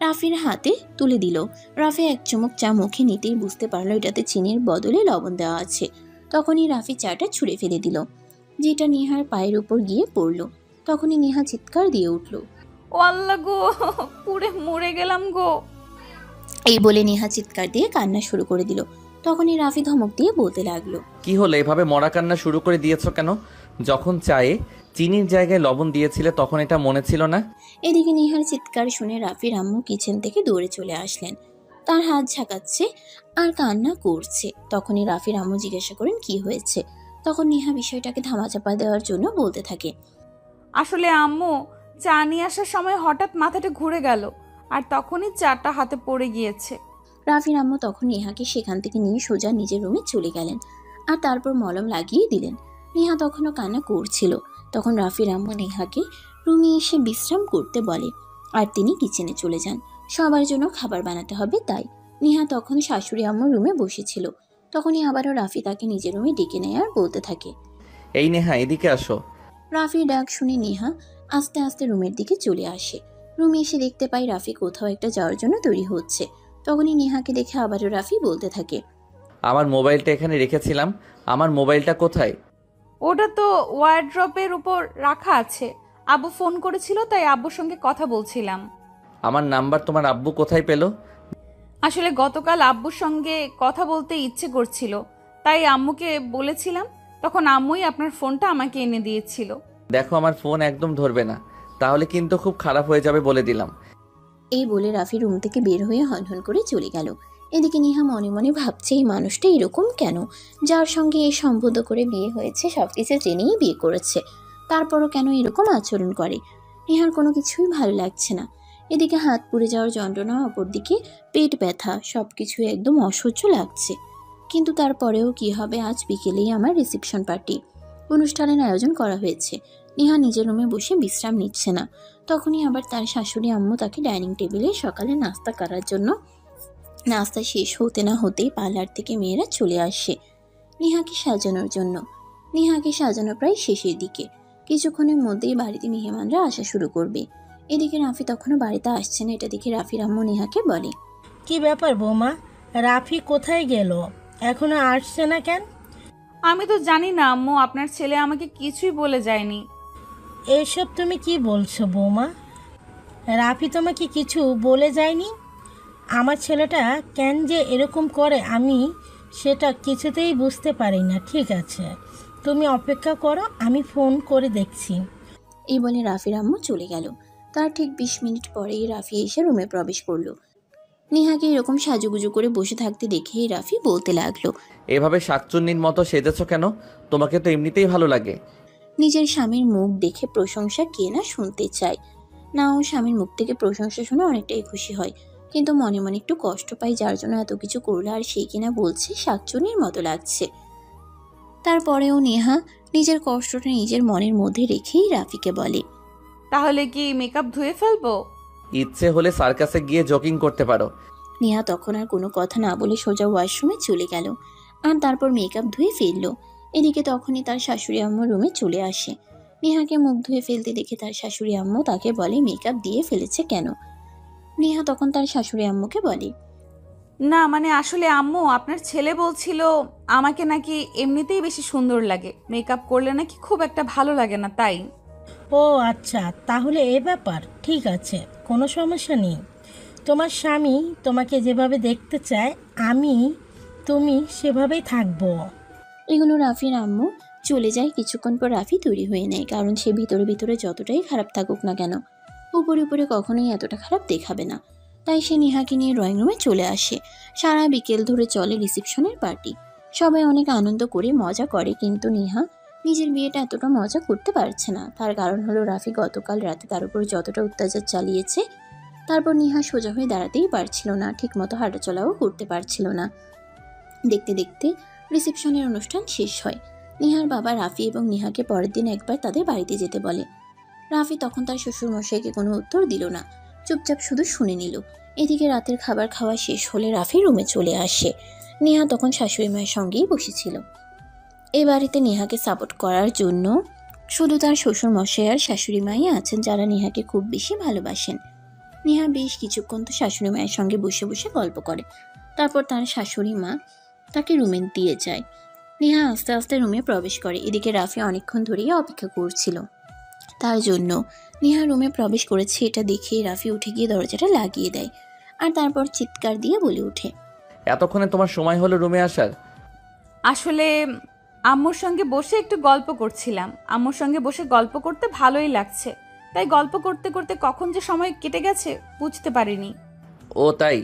রাফির হাতে তুলে দিল। রাফি এক চুমুক চা মুখে নিতেই বুঝতে পারলো এটাতে চিনির বদলে লবণ দেওয়া আছে। তখনই রাফি চাটা ছুঁড়ে ফেলে দিল, যেটা নেহার পায়ের উপর গিয়ে পড়ল। তখনই নেহা চিৎকার দিয়ে উঠল। ও আল্লাহ গো, পুড়ে মরে গেলাম গো। এই বলে নেহা চিৎকার দিয়ে কান্না শুরু করে দিল। তখনই রাফি ধমক দিয়ে বলতে লাগলো, কি হলো, এভাবে মরা কান্না শুরু করে দিয়েছো কেন? যখন চায়ে চিনির জায়গায় লবণ দিয়েছিলে তখন এটা মনে ছিল না? এদিকে নেহার চিৎকার শুনে রাফির আম্মু কিচেন থেকে দৌড়ে চলে আসলেন। তার হাত ঝাঁকাচ্ছে আর কান্না করছে। তখনই রাফির আম্মু জিজ্ঞাসা করেন কি হয়েছে। তখন নেহা বিষয়টাকে ধামাচাপা দেওয়ার জন্য বলতে থাকে, আসলে আম্মু চা নিয়ে আসার সময় হঠাৎ মাথাটা ঘুরে গেল, আর তখনই চাটা হাতে পড়ে গিয়েছে। রাফির আম্মু তখন নেহাকে সেখান থেকে নিয়ে সোজা নিজের রুমে চলে গেলেন, আর তারপর মলম লাগিয়ে দিলেন। নেহা তখনও কান্না করছিল। তখন রাফির আম্মু নেহাকে রুমে এসে বিশ্রাম করতে বলে, আর তিনি কিচেনে চলে যান। সবার জন্য খাবার বানাতে হবে তাই। নেহা তখন শাশুড়ি আম্মুর রুমে বসেছিল। তখনই আবারও রাফি তাকে নিজের রুমে ডেকে নেয় আর বলতে থাকে, এই নেহা, এদিকে আসো। রাফির ডাক শুনে নেহা আস্তে আস্তে রুমের দিকে চলে আসে। রুমে এসে দেখতে পাই রাফি কোথাও একটা যাওয়ার জন্য তৈরি হচ্ছে। তখনই নেহাকে দেখে আবারও রাফি বলতে থাকে, আমার মোবাইলটা এখানে রেখেছিলাম, আমার মোবাইলটা কোথায়? ওটা তো ওয়ারড্রপের উপর রাখা আছে, আব্বু ফোন করেছিল তাই আব্বুর সঙ্গে কথা বলছিলাম। আমার নাম্বার তোমার আব্বু কোথায় পেলো? আসলে গতকাল আব্বুর সঙ্গে কথা বলতে ইচ্ছে করছিল, তাই আম্মুকে বলেছিলাম, তখন আম্মুই আপনার ফোনটা আমাকে এনে দিয়েছিল। দেখো, আমার ফোন একদম ধরবে না, তাহলে কিন্তু খুব খারাপ হয়ে যাবে বলে দিলাম। এই বলে রাফি রুম থেকে বের হয়ে হনহন করে চলে গেল। এদিকে নিহা মনে মনে ভাবছে এই মানুষটা এরকম কেন, যার সঙ্গে এই সম্বোধ করে বিয়ে হয়েছে, সবকিছু জেনেই বিয়ে করেছে, তারপরও কেন এরকম আচরণ করে। নিহার কোনো কিছুই ভালো লাগছে না। এদিকে হাত পুড়ে যাওয়ার যন্ত্রণা, অপরদিকে পেট ব্যথা, সবকিছু একদম অসহ্য লাগছে। কিন্তু তারপরেও কি হবে, আজ বিকেলেই আমার রিসেপশন পার্টি, অনুষ্ঠানের আয়োজন করা হয়েছে। নিহা নিজের রুমে বসে বিশ্রাম নিচ্ছে না, তখনই আবার তার শাশুড়ি আম্মু তাকে ডাইনিং টেবিলে সকালে নাস্তা করার জন্য। নাস্তা শেষ হতে না হতেই পার্লার থেকে মেয়েরা চলে আসে নিহাকে সাজানোর জন্য। নিহাকে সাজানো প্রায় শেষের দিকে, কিছুক্ষণের মধ্যেই বাড়িতে মেহমানরা আসা শুরু করবে। এদিকে রাফি তখনও বাড়িতে আসছে না। এটা দেখে রাফির আম্মু নিহাকে বলে, কি ব্যাপার বৌমা, রাফি কোথায় গেল, এখনো আসছে না কেন? আমি তো জানি না আম্মু, আপনার ছেলে আমাকে কিছুই বলে যায়নি। এসব তুমি কি বলছো বৌমা? রাফি তোমাকে কিছু বলে যায়নি? আমার ছেলেটা কেন যে এরকম করে আমি সেটা কিছুতেই বুঝতে পারি না। ঠিক আছে, তুমি অপেক্ষা করো, আমি ফোন করে দেখছি। এই বলে রাফির আম্মু চলে গেল। তার ঠিক 20 মিনিট পরেই রাফি এসে রুমে প্রবেশ করলো। নিহাকে এরকম সাজুগুজু করে বসে থাকতে দেখে রাফি বলতে লাগলো, এভাবে শাকচুন্নির মতো সেজেছ কেন? তোমাকে তো এমনিতেই ভালো লাগে। নিজের স্বামীর মুখ দেখে প্রশংসা কে না শুনতে চায় না, ও স্বামীর মুখ থেকে প্রশংসা শুনে অনেকটাই খুশি হয়, কিন্তু মনে মনে একটু কষ্ট পায়, যার জন্য এত কিছু করলো আর সে কিনা বলছে শাকচুনির মতো লাগছে। তারপরেও নেহা নিজের কষ্টটা নিজের মনের মধ্যে রেখেই রাফিকে বলে, তাহলে কি মেকআপ ধুয়ে ফেলবো? ইচ্ছে হলে সার্কাসে গিয়ে জগিং করতে পারো। নেহা তখন আর কোনো কথা না বলে সোজা ওয়াশরুমে চলে গেল আর তারপর মেকআপ ধুয়ে ফেললো। এদিকে তখনই তার শাশুড়ি আম্মু রুমে চলে আসে। নেহাকে মুখ ধুয়ে ফেলতে দেখে তার শাশুড়ি আম্মু তাকে বলে, মেকআপ দিয়ে ফেলেছে কেন? নেহা তখন তার শাশুড়ি আম্মুকে বলে, না মানে আসলে আম্মু, আপনার ছেলে বলছিল আমাকে নাকি এমনিতেই বেশি সুন্দর লাগে, মেকআপ করলে নাকি খুব একটা ভালো লাগে না, তাই। ও আচ্ছা, তাহলে এ ব্যাপার, ঠিক আছে, কোনো সমস্যা নেই। তোমার স্বামী তোমাকে যেভাবে দেখতে চায় তুমি সেভাবেই থাকবো। এগুলো রাফির আম্মু চলে যায়। কিছুক্ষণ পর রাফি তৈরি হয়ে নেয়, কারণ সে ভিতরে ভিতরে যতটাই খারাপ থাকুক না কেন, উপরে উপরে কখনোই এতটা খারাপ দেখাবে না। তাই সে নেহাকে নিয়ে ড্রয়িং রুমে চলে আসে। সারা বিকেল ধরে চলে রিসেপশনের পার্টি, সবাই অনেক আনন্দ করে মজা করে, কিন্তু নেহা নিজের বিয়েটা এতটা মজা করতে পারছে না। তার কারণ হলো রাফি গতকাল রাতে তার উপর যতটা অত্যাচার চালিয়েছে, তারপর নেহা সোজা হয়ে দাঁড়াতেই পারছিল না, ঠিকমতো হাঁটাচলাও করতে পারছিল না। দেখতে দেখতে রিসেপশনের অনুষ্ঠান শেষ হয়। নেহার বাবা রাফি এবং নেহাকে পরের দিন একবার তাদের বাড়িতে যেতে বলে। রাফি তখন তার শ্বশুর মশাইকে কোনো উত্তর দিল না, চুপচাপ শুধু শুনে নিল। এদিকে রাতের খাবার খাওয়া শেষ হলে রাফি রুমে চলে আসে। নেহা তখন শাশুড়ি মায়ের সঙ্গেই বসেছিল। এই বাড়িতে নেহাকে সাপোর্ট করার জন্য শুধু তার শ্বশুর মশাই আর শাশুড়ি মাই আছেন, যারা নেহাকে খুব বেশি ভালোবাসেন। নেহা বেশ কিছুক্ষণ তো শাশুড়ি মায়ের সঙ্গে বসে বসে গল্প করে, তারপর তার শাশুড়ি মা তাকে রুমে দিয়ে যায়। নেহা আস্তে আস্তে রুমে প্রবেশ করে। এদিকে রাফি অনেকক্ষণ ধরেই অপেক্ষা করছিল তার জন্য। নেহা রুমে প্রবেশ করেছে এটা দেখে রাফি উঠে গিয়ে দরজাটা লাগিয়ে দেয় আর তারপর চিৎকার দিয়ে বলে ওঠে, এতক্ষণে তোমার সময় হলো রুমে আসার? আসলে আম্মুর সঙ্গে বসে একটু গল্প করছিলাম, আম্মুর সঙ্গে বসে গল্প করতে ভালোই লাগছে, তাই গল্প করতে করতে কখন যে সময় কেটে গেছে বুঝতে পারিনি। ও তাই?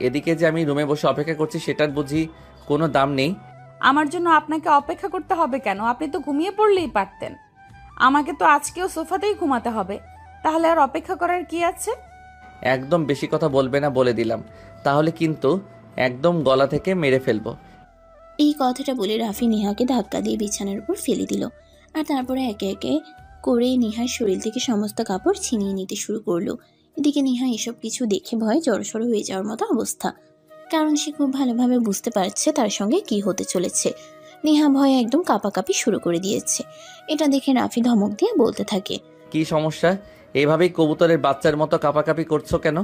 এদিকে যে আমি রুমে বসে অপেক্ষা করছি সেটার বুঝি কোনো দাম নেই? আমার জন্য আপনাকে অপেক্ষা করতে হবে কেন? আপনি তো ঘুমিয়ে পড়লেই পারতেন। আমাকে তো আজকেও সোফাতেই ঘুমাতে হবে, তাহলে আর অপেক্ষা করার কি আছে? একদম বেশি কথা বলবে না বলে দিলাম, তাহলে কিন্তু একদম গলা থেকে মেরে ফেলবো। এই কথাটা বলে রাফি নেহাকে ধাক্কা দিয়ে বিছানার উপর ফেলে দিল আর তারপরে একে একে করে নেহার শরীর থেকে সমস্ত কাপড় ছিনিয়ে নিতে শুরু করলো। এদিকে নেহা এসব কিছু দেখে ভয়ে জড়সড় হয়ে যাওয়ার মতো অবস্থা, কারণ সে খুব ভালোভাবে বুঝতে পারছে তার সঙ্গে কি হতে চলেছে। নেহা ভয়ে একদম কাঁপাকাঁপি শুরু করে দিয়েছে। এটা দেখে রাফি ধমক দিয়ে বলতে থাকে, কি সমস্যা? এইভাবেই কবুতরের বাচ্চার মতো কাঁপাকাঁপি করছো কেন?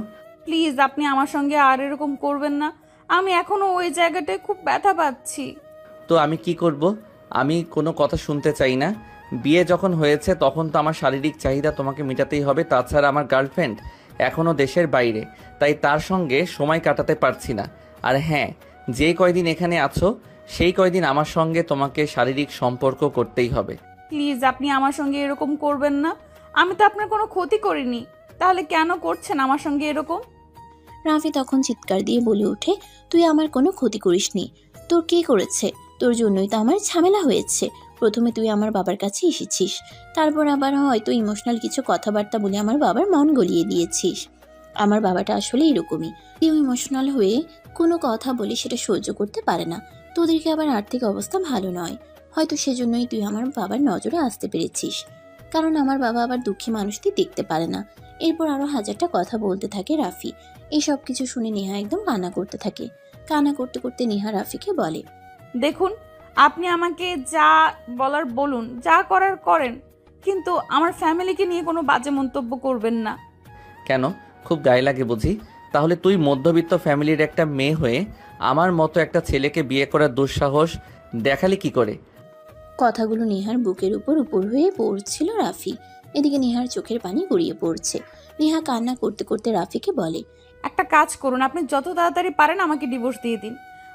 প্লিজ আপনি আমার সঙ্গে আর এরকম করবেন না, আমি এখনো ওই জায়গাটায় খুব ব্যথা পাচ্ছি। তো আমি কি করব? আমি কোনো কথা শুনতে চাই না। বিয়ে যখন হয়েছে তখন তো আমার শারীরিক চাহিদা তোমাকে মেটাতেই হবে। তাছাড়া আমার গার্লফ্রেন্ড এখনও দেশের বাইরে, তাই তার সঙ্গে সময় কাটাতে পারছি না। আর হ্যাঁ, যে কয়দিন এখানে আছো সেই কয়দিন আমার সঙ্গে তোমাকে শারীরিক সম্পর্ক করতেই হবে। প্লিজ আপনি আমার সঙ্গে এরকম করবেন না, আমি তো আপনার কোনো ক্ষতি করিনি। তাহলে কেন করছেন আমার সঙ্গে এরকম? রাফি তখন চিৎকার দিয়ে বলে ওঠে, তুই আমার কোনো ক্ষতি করিসনি। তোর কে করেছে? তোর জন্যই তো আমার ঝামেলা হয়েছে। প্রথমে তুই আমার বাবার কাছে এসেছিস, তারপর আবার হয়তো ইমোশনাল কিছু কথাবার্তা বলে আমার বাবার মন গলিয়ে দিয়েছিস। আমার বাবাটা আসলে এরকমই, কেউ ইমোশনাল হয়ে কোনো কথা বলে সেটা সহ্য করতে পারে না। তোদেরকে আবার আর্থিক অবস্থা ভালো নয়, হয়তো সেজন্যই তুই আমার বাবার নজরে আসতে পেরেছিস। কারণ আমার বাবা আবার দুঃখী মানুষদের দেখতে পারে না। এরপর আরো হাজারটা কথা বলতে থাকে রাফি। এই সব কিছু শুনে নেহা একদম কান্না করতে থাকে। কান্না করতে করতে নেহা রাফিকে বলে, দেখুন, আপনি আমাকে যা বলার বলুন, যা করার করেন, কিন্তু আমার ফ্যামিলিকে নিয়ে কোনো বাজে মন্তব্য করবেন না। কেন, খুব গায়ে লাগে বুঝি? তাহলে তুই মধ্যবিত্ত ফ্যামিলির একটা মেয়ে হয়ে আমার মতো একটা ছেলেকে বিয়ে করার দুঃসাহস দেখালি কি করে? কথাগুলো নেহার বুকের উপর উপর হয়ে পড়ছিল রাফি। এদিকে নেহার চোখের পানি গড়িয়ে পড়ছে। নেহা কান্না করতে করতে রাফিকে বলে, একটা কাজ করুন, আপনি যত তাড়াতাড়ি পারেন আমাকে ডিভোর্স দিয়ে দিন।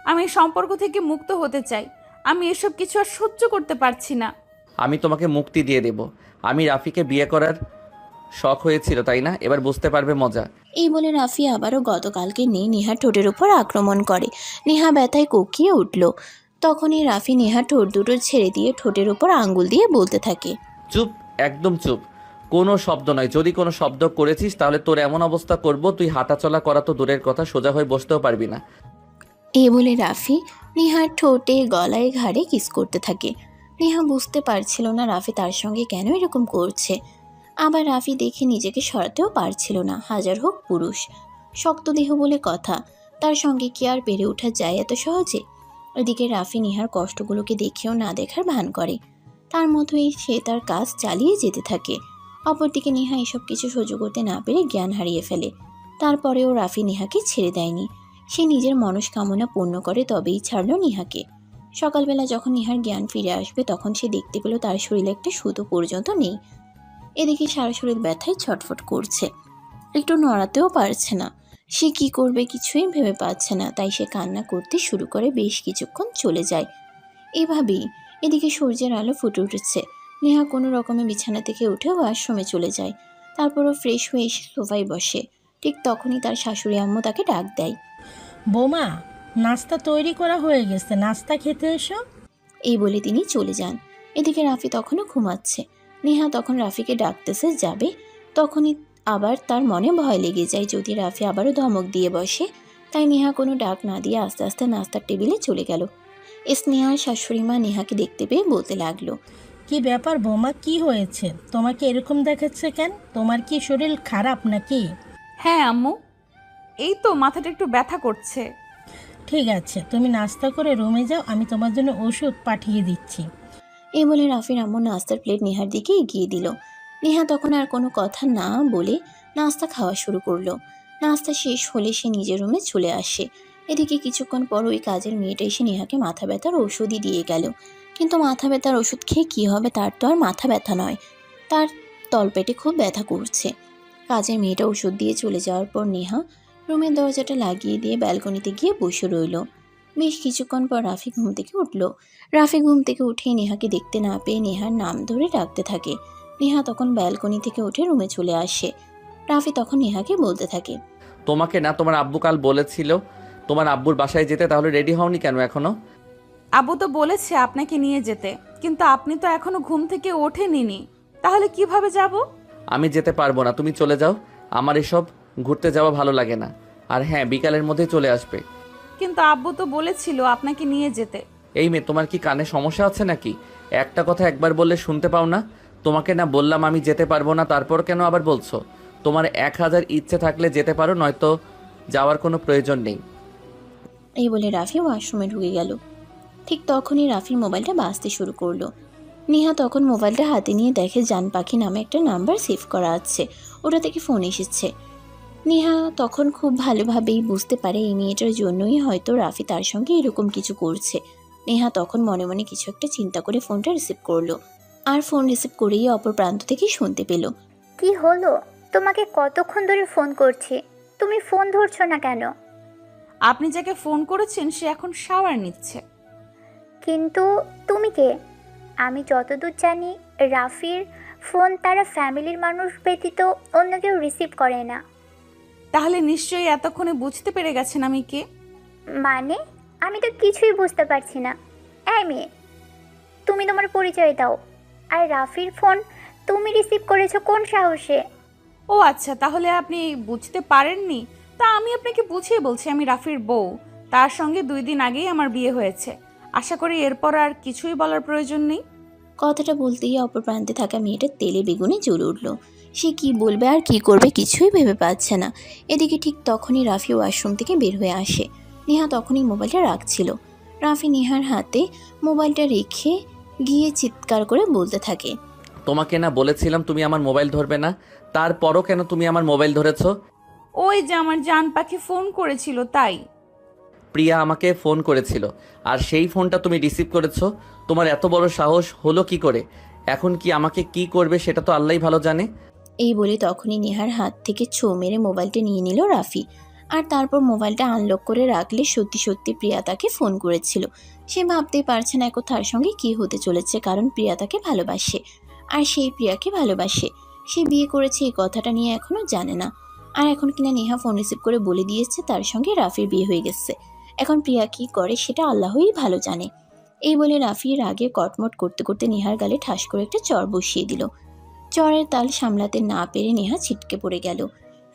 আমি এই সম্পর্ক থেকে মুক্ত হতে চাই। আমি এসব কিছু আর সহ্য করতে পারছি না। আমি তোমাকে মুক্তি দিয়ে দেব। আমি রাফিকে বিয়ে করার শখ হয়েছিল, তাই না? এবার বুঝতে পারবে মজা। এই বলে রাফি আবারও গতকালকে নিয়ে নেহার ঠোঁটের উপর আক্রমণ করে। নেহা ব্যথায় কোকিয়ে উঠল। তখনই রাফি নেহার ঠোঁট দুটো ছেড়ে দিয়ে ঠোঁটের উপর আঙ্গুল দিয়ে বলতে থাকে, চুপ, একদম চুপ। কোনো শব্দ নয়। যদি কোনো শব্দ করেছিস তাহলে তোর এমন অবস্থা করব, তুই হাঁটাচলা করা তো দূরের কথা, সোজা হয়ে বসতেও পারবি না। এই বলে রাফি নেহার ঠোঁটে গলায় ঘাড়ে কিস করতে থাকে। নেহা বুঝতে পারছিল না রাফি তার সঙ্গে কেন এরকম করছে। আবার রাফি দেখে নিজেকে সরাতেও পারছিল না। হাজার হোক পুরুষ, শক্ত দেহ বলে কথা, তার সঙ্গে কি আর পেরে ওঠা যায় এত সহজে? এদিকে রাফি নেহার কষ্টগুলোকে দেখেও না দেখার ভান করে। তার মতোই সে তার কাজ চালিয়ে যেতে থাকে। অপরদিকে নেহা এসব কিছু সহ্য করতে না পেরে জ্ঞান হারিয়ে ফেলে। তারপরেও রাফি নেহাকে ছেড়ে দেয়নি। সে নিজের মনস্কামনা পূর্ণ করে তবেই ছাড়ল নেহাকে। সকালবেলা যখন নেহার জ্ঞান ফিরে আসবে তখন সে দেখতে পেল তার শরীরে একটা সুতো পর্যন্ত নেই। এদিকে সারা শরীর ব্যথায় ছটফট করছে, একটু নড়াতেও পারছে না। সে কি করবে কিছুই ভেবে পাচ্ছে না, তাই সে কান্না করতে শুরু করে। বেশ কিছুক্ষণ চলে যায় এভাবেই। এদিকে সূর্যের আলো ফুটে উঠেছে। নেহা কোনো রকমে বিছানা থেকে উঠে ওয়াশরুমে চলে যায়। তারপরও ফ্রেশ হয়ে এসে সোফায় বসে। ঠিক তখনই তার শাশুড়ি আম্মু তাকে ডাক দেয়। বৌমা, নাস্তা তৈরি করা হয়ে গেছে, নাস্তা খেতে এসো। এই বলে তিনি চলে যান। এদিকে রাফি তখনও ঘুমাচ্ছে। নেহা তখন রাফিকে ডাকতেছে যাবে, তখনই আবার তার মনে ভয় লেগে যায় যদি রাফি আবারও ধমক দিয়ে বসে। তাই নেহা কোনো ডাক না দিয়ে আস্তে আস্তে নাস্তার টেবিলে চলে গেল। স্নেহার শাশুড়ি মা নেহাকে দেখতে পেয়ে বলতে লাগলো, কি ব্যাপার বৌমা, কি হয়েছে? তোমাকে এরকম দেখাচ্ছে কেন? তোমার কি শরীর খারাপ নাকি? হ্যাঁ আম্মু, এই তো মাথাটা একটু ব্যথা করছে। ঠিক আছে, তুমি নাস্তা করে রুমে যাও, আমি তোমার জন্য ওষুধ পাঠিয়ে দিচ্ছি। এই বলে রাফির আম্মু নাস্তার প্লেট নেহার দিকে এগিয়ে দিল। নেহা তখন আর কোনো কথা না বলে নাস্তা খাওয়া শুরু করলো। নাস্তা শেষ হলে সে নিজের রুমে চলে আসে। এদিকে কিছুক্ষণ পর ওই কাজের মেয়েটা এসে নেহাকে মাথা ব্যথার ওষুধই দিয়ে গেল। কিন্তু মাথা ব্যথার ওষুধ খেয়ে কী হবে, তার তো আর মাথা ব্যথা নয়, তার তলপেটে খুব ব্যথা করছে। কাজের মেয়েটা ওষুধ দিয়ে চলে যাওয়ার পর নেহা রুমের দরজাটা লাগিয়ে দিয়ে ব্যালকনিতে গিয়ে বসে রইল। বেশ কিছুক্ষণ পর রাফি ঘুম থেকে উঠল। রাফি ঘুম থেকে উঠে নেহাকে দেখতে না পেয়ে নেহার নাম ধরে ডাকতে থাকে। নেহা তখন ব্যালকনি থেকে উঠে রুমে চলে আসে। রাফি তখন নেহাকে বলতে থাকে, তোমাকে না তোমার আব্বু কাল বলেছিল তোমার আব্বুর বাসায় যেতে, তাহলে রেডি হওনি কেন এখনো? আব্বু তো বলেছে আপনাকে নিয়ে যেতে, কিন্তু আপনি তো এখনো ঘুম থেকে ওঠেননি, তাহলে কিভাবে যাব? আমি যেতে পারবো না, তুমি চলে যাও। আমার এসব ঘুরতে যাওয়া ভালো লাগে না। আর হ্যাঁ, বিকালের মধ্যে চলে আসবে। কিন্তু আব্বু তো বলেছিল আপনাকে নিয়ে যেতে। এই মেয়ে, তোমার কি কানে সমস্যা আছে নাকি? একটা কথা একবার বললে শুনতে পাও না? তোমাকে না বললাম আমি যেতে পারবো না, তারপর কেন আবার বলছো? তোমার 1000 ইচ্ছে থাকলে যেতে পারো, নয়তো যাওয়ার কোনো প্রয়োজন নেই। এই বলে রাফি ওয়াশরুমে ঢুকে গেল। ঠিক তখনই রাফির মোবাইলটা বাজতে শুরু করলো। নেহা তখন মোবাইলটা হাতে নিয়ে দেখে জান পাখি নামে একটা নাম্বার সেভ করা আছে, ওটা থেকে ফোন এসেছে। নেহা তখন খুব ভালোভাবেই বুঝতে পারে এই মেয়েটার জন্যই হয়তো রাফি তার সঙ্গে এরকম কিছু করছে। নেহা তখন মনে মনে কিছু একটা চিন্তা করে ফোনটা রিসিভ করলো। আর ফোন রিসিভ করেই অপর প্রান্ত থেকে শুনতে পেল, কি হলো? তোমাকে কতক্ষণ ধরে ফোন করছি, তুমি ফোন ধরছো না কেন? আপনি যাকে ফোন করেছেন সে এখন শাওয়ার নিচ্ছে। কিন্তু তুমি কে? আমি যতদূর জানি রাফির ফোন তারা ফ্যামিলির মানুষ ব্যতীত অন্য কেউ রিসিভ করে না। তাহলে নিশ্চয়ই এতক্ষণে বুঝতে পেরে গেছেন আমি কে। মানে আমি তো কিছুই বুঝতে পারছি না। এই মেয়ে, তুমি তোমার পরিচয় দাও। আর রাফির ফোন তুমি রিসিভ করেছো কোন সাহসে? ও আচ্ছা, তাহলে আপনি বুঝতে পারেননি। তা আমি আপনাকে বুঝিয়ে বলছি, আমি রাফির বউ। তার সঙ্গে 2 দিন আগেই আমার বিয়ে হয়েছে। আশা করি এরপর আর কিছুই বলার প্রয়োজন নেই। কথাটা বলতেই অপর প্রান্তে থাকা মেয়েটা তেলে বেগুনে জ্বলে উঠল। সে কি বলবে আর কি করবে কিছুই ভেবে পাচ্ছে না। এদিকে ঠিক তখনই রাফি ওয়াশরুম থেকে বের হয়ে আসে। নেহা তখনই মোবাইলটা রাখছিল। রাফি নেহার হাতে মোবাইলটা রেখে গিয়ে চিৎকার করে বলতে থাকে, তোমাকে না বলেছিলাম তুমি আমার মোবাইল ধরবে না, তারপরও কেন তুমি আমার মোবাইল ধরেছো? ওই যে আমার জান পাখি ফোন করেছিল তাই। প্রিয়া আমাকে ফোন করেছিল, আর সেই ফোনটা তুমি রিসিভ করেছো। তোমার এত বড় সাহস হলো কি করে? এখন কি আমাকে কি করবে সেটা তো আল্লাহই ভালো জানে। এই বলে তখনই নেহার হাত থেকে ছো মেরে মোবাইলটা নিয়ে নিল রাফি। আর তারপর মোবাইলটা আনলক করে রাখলে সত্যি সত্যি প্রিয়া তাকে ফোন করেছিল। সে ভাবতেই পারছে না এখন তার সঙ্গে কি হতে চলেছে, কারণ প্রিয়া তাকে ভালোবাসে আর সেই প্রিয়াকে ভালোবাসে। সে বিয়ে করেছে এই কথাটা নিয়ে এখনো জানে না। আর এখন কিনা নেহা ফোন রিসিভ করে বলে দিয়েছে তার সঙ্গে রাফির বিয়ে হয়ে গেছে। এখন প্রিয়া কি করে সেটা আল্লাহই ভালো জানে। এই বলে রাফির আগে কটমট করতে করতে নেহার গালে ঠাস করে একটা চর বসিয়ে দিল। চরের তাল সামলাতে না পেরে নেহা ছিটকে পড়ে গেল।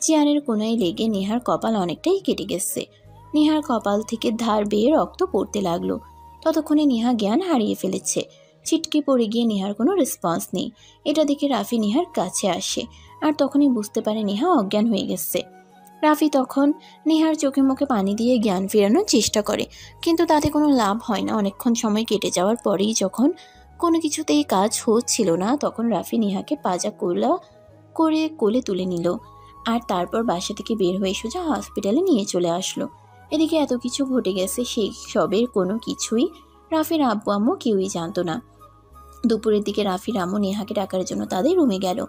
চেয়ারের কোনায় লেগে নেহার কপাল অনেকটাই কেটে গেছে। নেহার কপাল থেকে ধার বেয়ে রক্ত পড়তে লাগলো। ততক্ষণে নেহা জ্ঞান হারিয়ে ফেলেছে। ছিটকে পড়ে গিয়ে নেহার কোনো রেসপন্স নেই। এটা দেখে রাফি নেহার কাছে আসে আর তখনই বুঝতে পারে নেহা অজ্ঞান হয়ে গেছে। রাফি তখন নেহার চোখে মুখে পানি দিয়ে জ্ঞান ফেরানোর চেষ্টা করে, কিন্তু তাতে কোনো লাভ হয় না। অনেকক্ষণ সময় কেটে যাওয়ার পরেই যখন কোনো কিছুতেই কাজ হচ্ছিল না, তখন রাফি নেহাকে পাজা করে কোলে তুলে নিল আর তারপর বাসা থেকে বের হয়ে সোজা হসপিটালে নিয়ে চলে আসলো। এদিকে এত কিছু ঘটে গেছে, সেই সবের কোনো কিছুই রাফির আব্বু আম্মু কেউই জানতো না। দুপুরের দিকে রাফির আম্মু নেহাকে ডাকার জন্য তাদের রুমে গেল,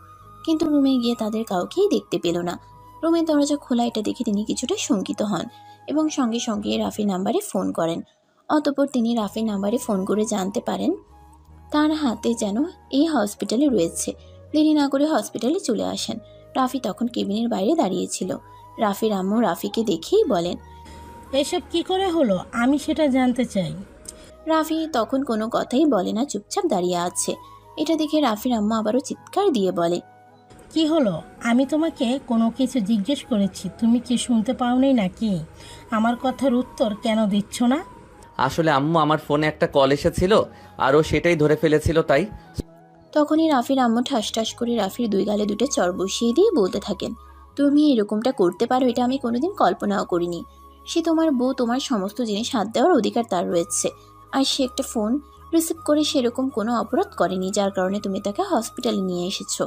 কিন্তু রুমে গিয়ে তাদের কাউকেই দেখতে পেল না। রুমের দরজা খোলা, এটা দেখে তিনি কিছুটা শঙ্কিত হন এবং সঙ্গে সঙ্গে রাফির নাম্বারে ফোন করেন। অতঃপর তিনি রাফির নাম্বারে ফোন করে জানতে পারেন তার হাতে যেন এই হসপিটালে রয়েছে। দেরি না করে হসপিটালে চলে আসেন। রাফি তখন কেবিনের বাইরে দাঁড়িয়েছিল। রাফির আম্মু রাফিকে দেখেই বলেন, এসব কি করে হলো আমি সেটা জানতে চাই। রাফি তখন কোনো কথাই বলে না, চুপচাপ দাঁড়িয়ে আছে। এটা দেখে রাফির আম্মু আবারও চিৎকার দিয়ে বলে, কি হলো? আমি তোমাকে কোনো কিছু জিজ্ঞেস করেছি, তুমি কি শুনতে পাওনি নাকি? আমার কথার উত্তর কেন দিচ্ছ না? আসলে আম্মু আমার ফোনে একটা কল এসেছিল আর ও সেটাই ধরে ফেলেছিল তাই। তখনই রাফির আম্মু ঠাস ঠাস করে রাফির 2 গালে 2টা চর বসিয়ে দিয়ে বলতে থাকেন, তুমি এরকমটা করতে পারো এটা আমি কোনোদিন কল্পনাও করিনি। সে তোমার বউ, তোমার সমস্ত জিনিস হাত দেওয়ার অধিকার তার রয়েছে। আর সে একটা ফোন রিসিভ করে সেরকম কোনো অপরাধ করেনি, যার কারণে তুমি তাকে হসপিটালে নিয়ে এসেছো।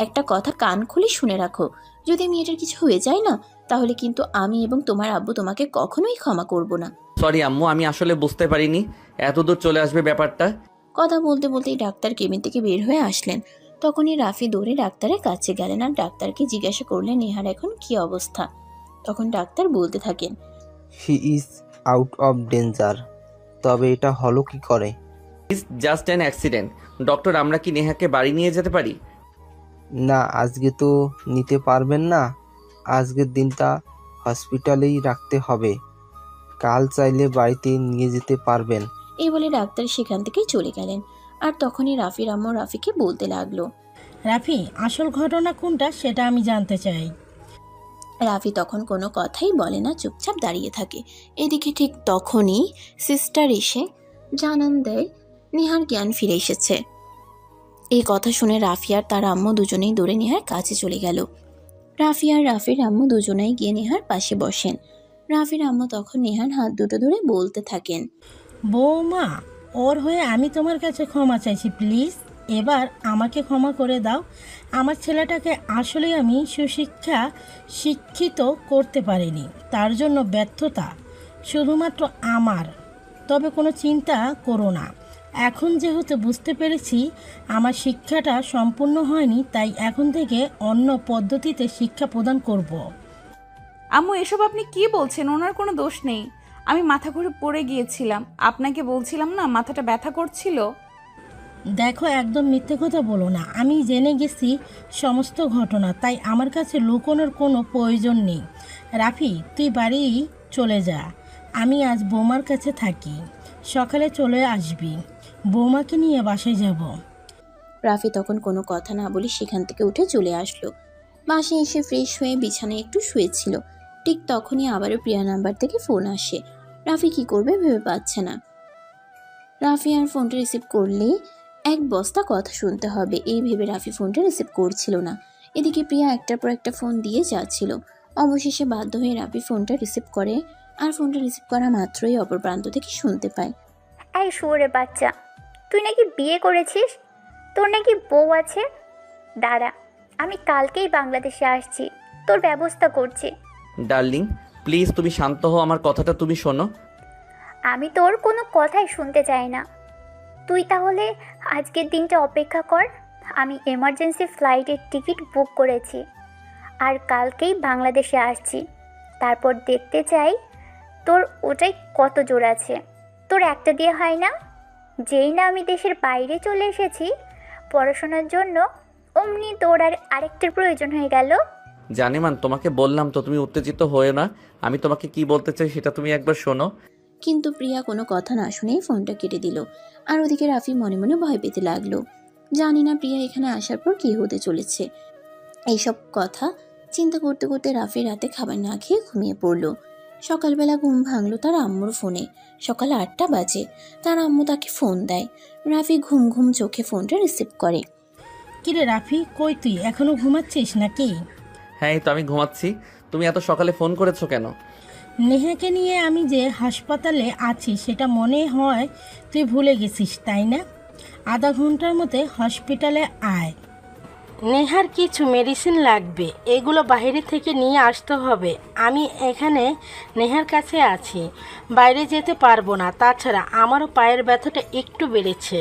একটা কথা কান খুলে শুনে রাখো, যদি মেয়েটার কিছু হয়ে যায় না, তাহলে কিন্তু আমি এবং তোমার আব্বু তোমাকে কখনোই ক্ষমা করব না। সরি আম্মু, আমি আসলে বুঝতে পারিনি এত দূর চলে আসবে ব্যাপারটা। কথা বলতে বলতেই ডাক্তার কেবিন থেকে বের হয়ে আসলেন। তখনই রাফি দৌড়ে ডাক্তারের কাছে গেলেন আর ডাক্তারকে জিজ্ঞাসা করলেন নেহার এখন কি অবস্থা। তখন ডাক্তার বলতে থাকেন, he is out of danger. তবে এটা হলো কি করে? It's just an accident. Doctor, আমরা কি নেহাকে বাড়ি নিয়ে যেতে পারি? না, আজকে তো নিতে পারবেন না। আজকের দিনটা হসপিটালেই রাখতে হবে। কাল চাইলে বাড়িতে নিয়ে যেতে পারবেন। এই বলে ডাক্তার সেখান থেকে চলে গেলেন। আর তখনই রাফির আম্মু রাফিকে বলতে লাগলো, রাফি, আসল ঘটনা কোনটা সেটা আমি জানতে চাই। রাফি তখন কোনো কথাই বলে না, চুপচাপ দাঁড়িয়ে থাকে। এদিকে ঠিক তখনই সিস্টার এসে জানান দেয় নেহার জ্ঞান ফিরে এসেছে। এই কথা শুনে রাফি আর তার আম্মু দুজনেই দৌড়ে নেহার কাছে চলে গেল। রাফি আর রাফির আম্মু দুজনেই গিয়ে নেহার পাশে বসেন। রাফির আম্মু তখন নেহার হাত দুটো ধরে বলতে থাকেন, বৌমা, ওর হয়ে আমি তোমার কাছে ক্ষমা চাইছি, প্লিজ এবার আমাকে ক্ষমা করে দাও। আমার ছেলেটাকে আসলেই আমি শিক্ষিত করতে পারিনি, তার জন্য ব্যর্থতা শুধুমাত্র আমার। তবে কোনো চিন্তা করো না, এখন যেহেতু বুঝতে পেরেছি আমার শিক্ষাটা সম্পূর্ণ হয়নি, তাই এখন থেকে অন্য পদ্ধতিতে শিক্ষা প্রদান করব। আম্মু, এসব আপনি কি বলছেন? ওনার কোনো দোষ নেই। আমি মাথা ঘুরে পড়ে গিয়েছিলাম, আপনাকে বলছিলাম না মাথাটা ব্যথা করছিল। দেখো, একদম মিথ্যে কথা বলো না। আমি জেনে গেছি সমস্ত ঘটনা, তাই আমার কাছে লুকোনোর কোনো প্রয়োজন নেই। রাফি, তুই বাড়ি চলে যা। আমি আজ বৌমার কাছে থাকি, সকালে চলে আসবি। বৌমাকে নিয়ে বাসায় যাব। রাফি তখন কোনো কথা না বলে সেখান থেকে উঠে চলে আসলো। বাসায় এসে ফ্রেশ হয়ে বিছানায় একটু শুয়েছিল। ঠিক তখনই আবারও প্রিয়া নাম্বার থেকে ফোন আসে। রাফি কি করবে ভেবে পাচ্ছে না। রাফি আর ফোনটা রিসিভ করলে এক বস্তা কথা শুনতে হবে, এই ভেবে রাফি ফোনটা রিসিভ করছিল না। এদিকে প্রিয়া একটার পর একটা ফোন দিয়ে যাচ্ছিল। অবশেষে বাধ্য হয়ে রাফি ফোনটা রিসিভ করে, আর ফোনটা রিসিভ করা মাত্রই অপর প্রান্ত থেকে শুনতে পায়। এই শুয়োরে বাচ্চা, তুই নাকি বিয়ে করেছিস, তোর নাকি বউ আছে। দাঁড়া, আমি কালকেই বাংলাদেশে আসছি, তোর ব্যবস্থা করছি। ডার্লিং, প্লিজ তুমি শান্ত হও, আমার কথাটা তুমি শোনো। আমি তোর কোনো কথাই শুনতে চাই না। তুই তাহলে আজকের দিনটা অপেক্ষা কর। আমি এমার্জেন্সি ফ্লাইটের টিকিট বুক করেছি, আর কালকেই বাংলাদেশে আসছি। তারপর দেখতে চাই তোর ওটাই কত জোর আছে। তোর একটা দিয়ে হয় না। যেই না আমি দেশের বাইরে চলে এসেছি পড়াশোনার জন্য, অমনি তোর আর আরেকটার প্রয়োজন হয়ে গেল। জানেমান, তোমাকে বললাম তো তুমি উত্তেজিত হয়ে না। আমি তোমাকে কি বলতে চাই সেটা তুমি একবার শোনো। কিন্তু প্রিয়া কোনো কথা না শুনেই ফোনটা কেটে দিল। আর ওদিকে রাফি মনে মনে ভয় পেতে লাগলো। জানি না প্রিয়া এখানে আসার পর কী হতে চলেছে। এইসব কথা চিন্তা করতে করতে রাফি রাতে খাবার না খেয়ে ঘুমিয়ে পড়ল। সকালবেলা ঘুম ভাঙল তার আম্মুর ফোনে। সকাল 8টা বাজে। তার আম্মু তাকে ফোন দেয়। রাফি ঘুম ঘুম চোখে ফোনটা রিসিভ করে। কিরে রাফি, কই তুই? এখনো ঘুমাচ্ছিস নাকি? হ্যাঁ, এই তো আমি ঘুমাচ্ছি। তুমি এত সকালে ফোন করেছো কেন? নেহাকে নিয়ে আমি যে হাসপাতালে আছি সেটা মনে হয় তুই ভুলে গেছিস, তাই না? আধা ঘন্টার মধ্যে হসপিটালে আয়। নেহার কিছু মেডিসিন লাগবে, এগুলো বাইরে থেকে নিয়ে আসতে হবে। আমি এখানে নেহার কাছে আছি, বাইরে যেতে পারবো না। তাছাড়া আমারও পায়ের ব্যথাটা একটু বেড়েছে,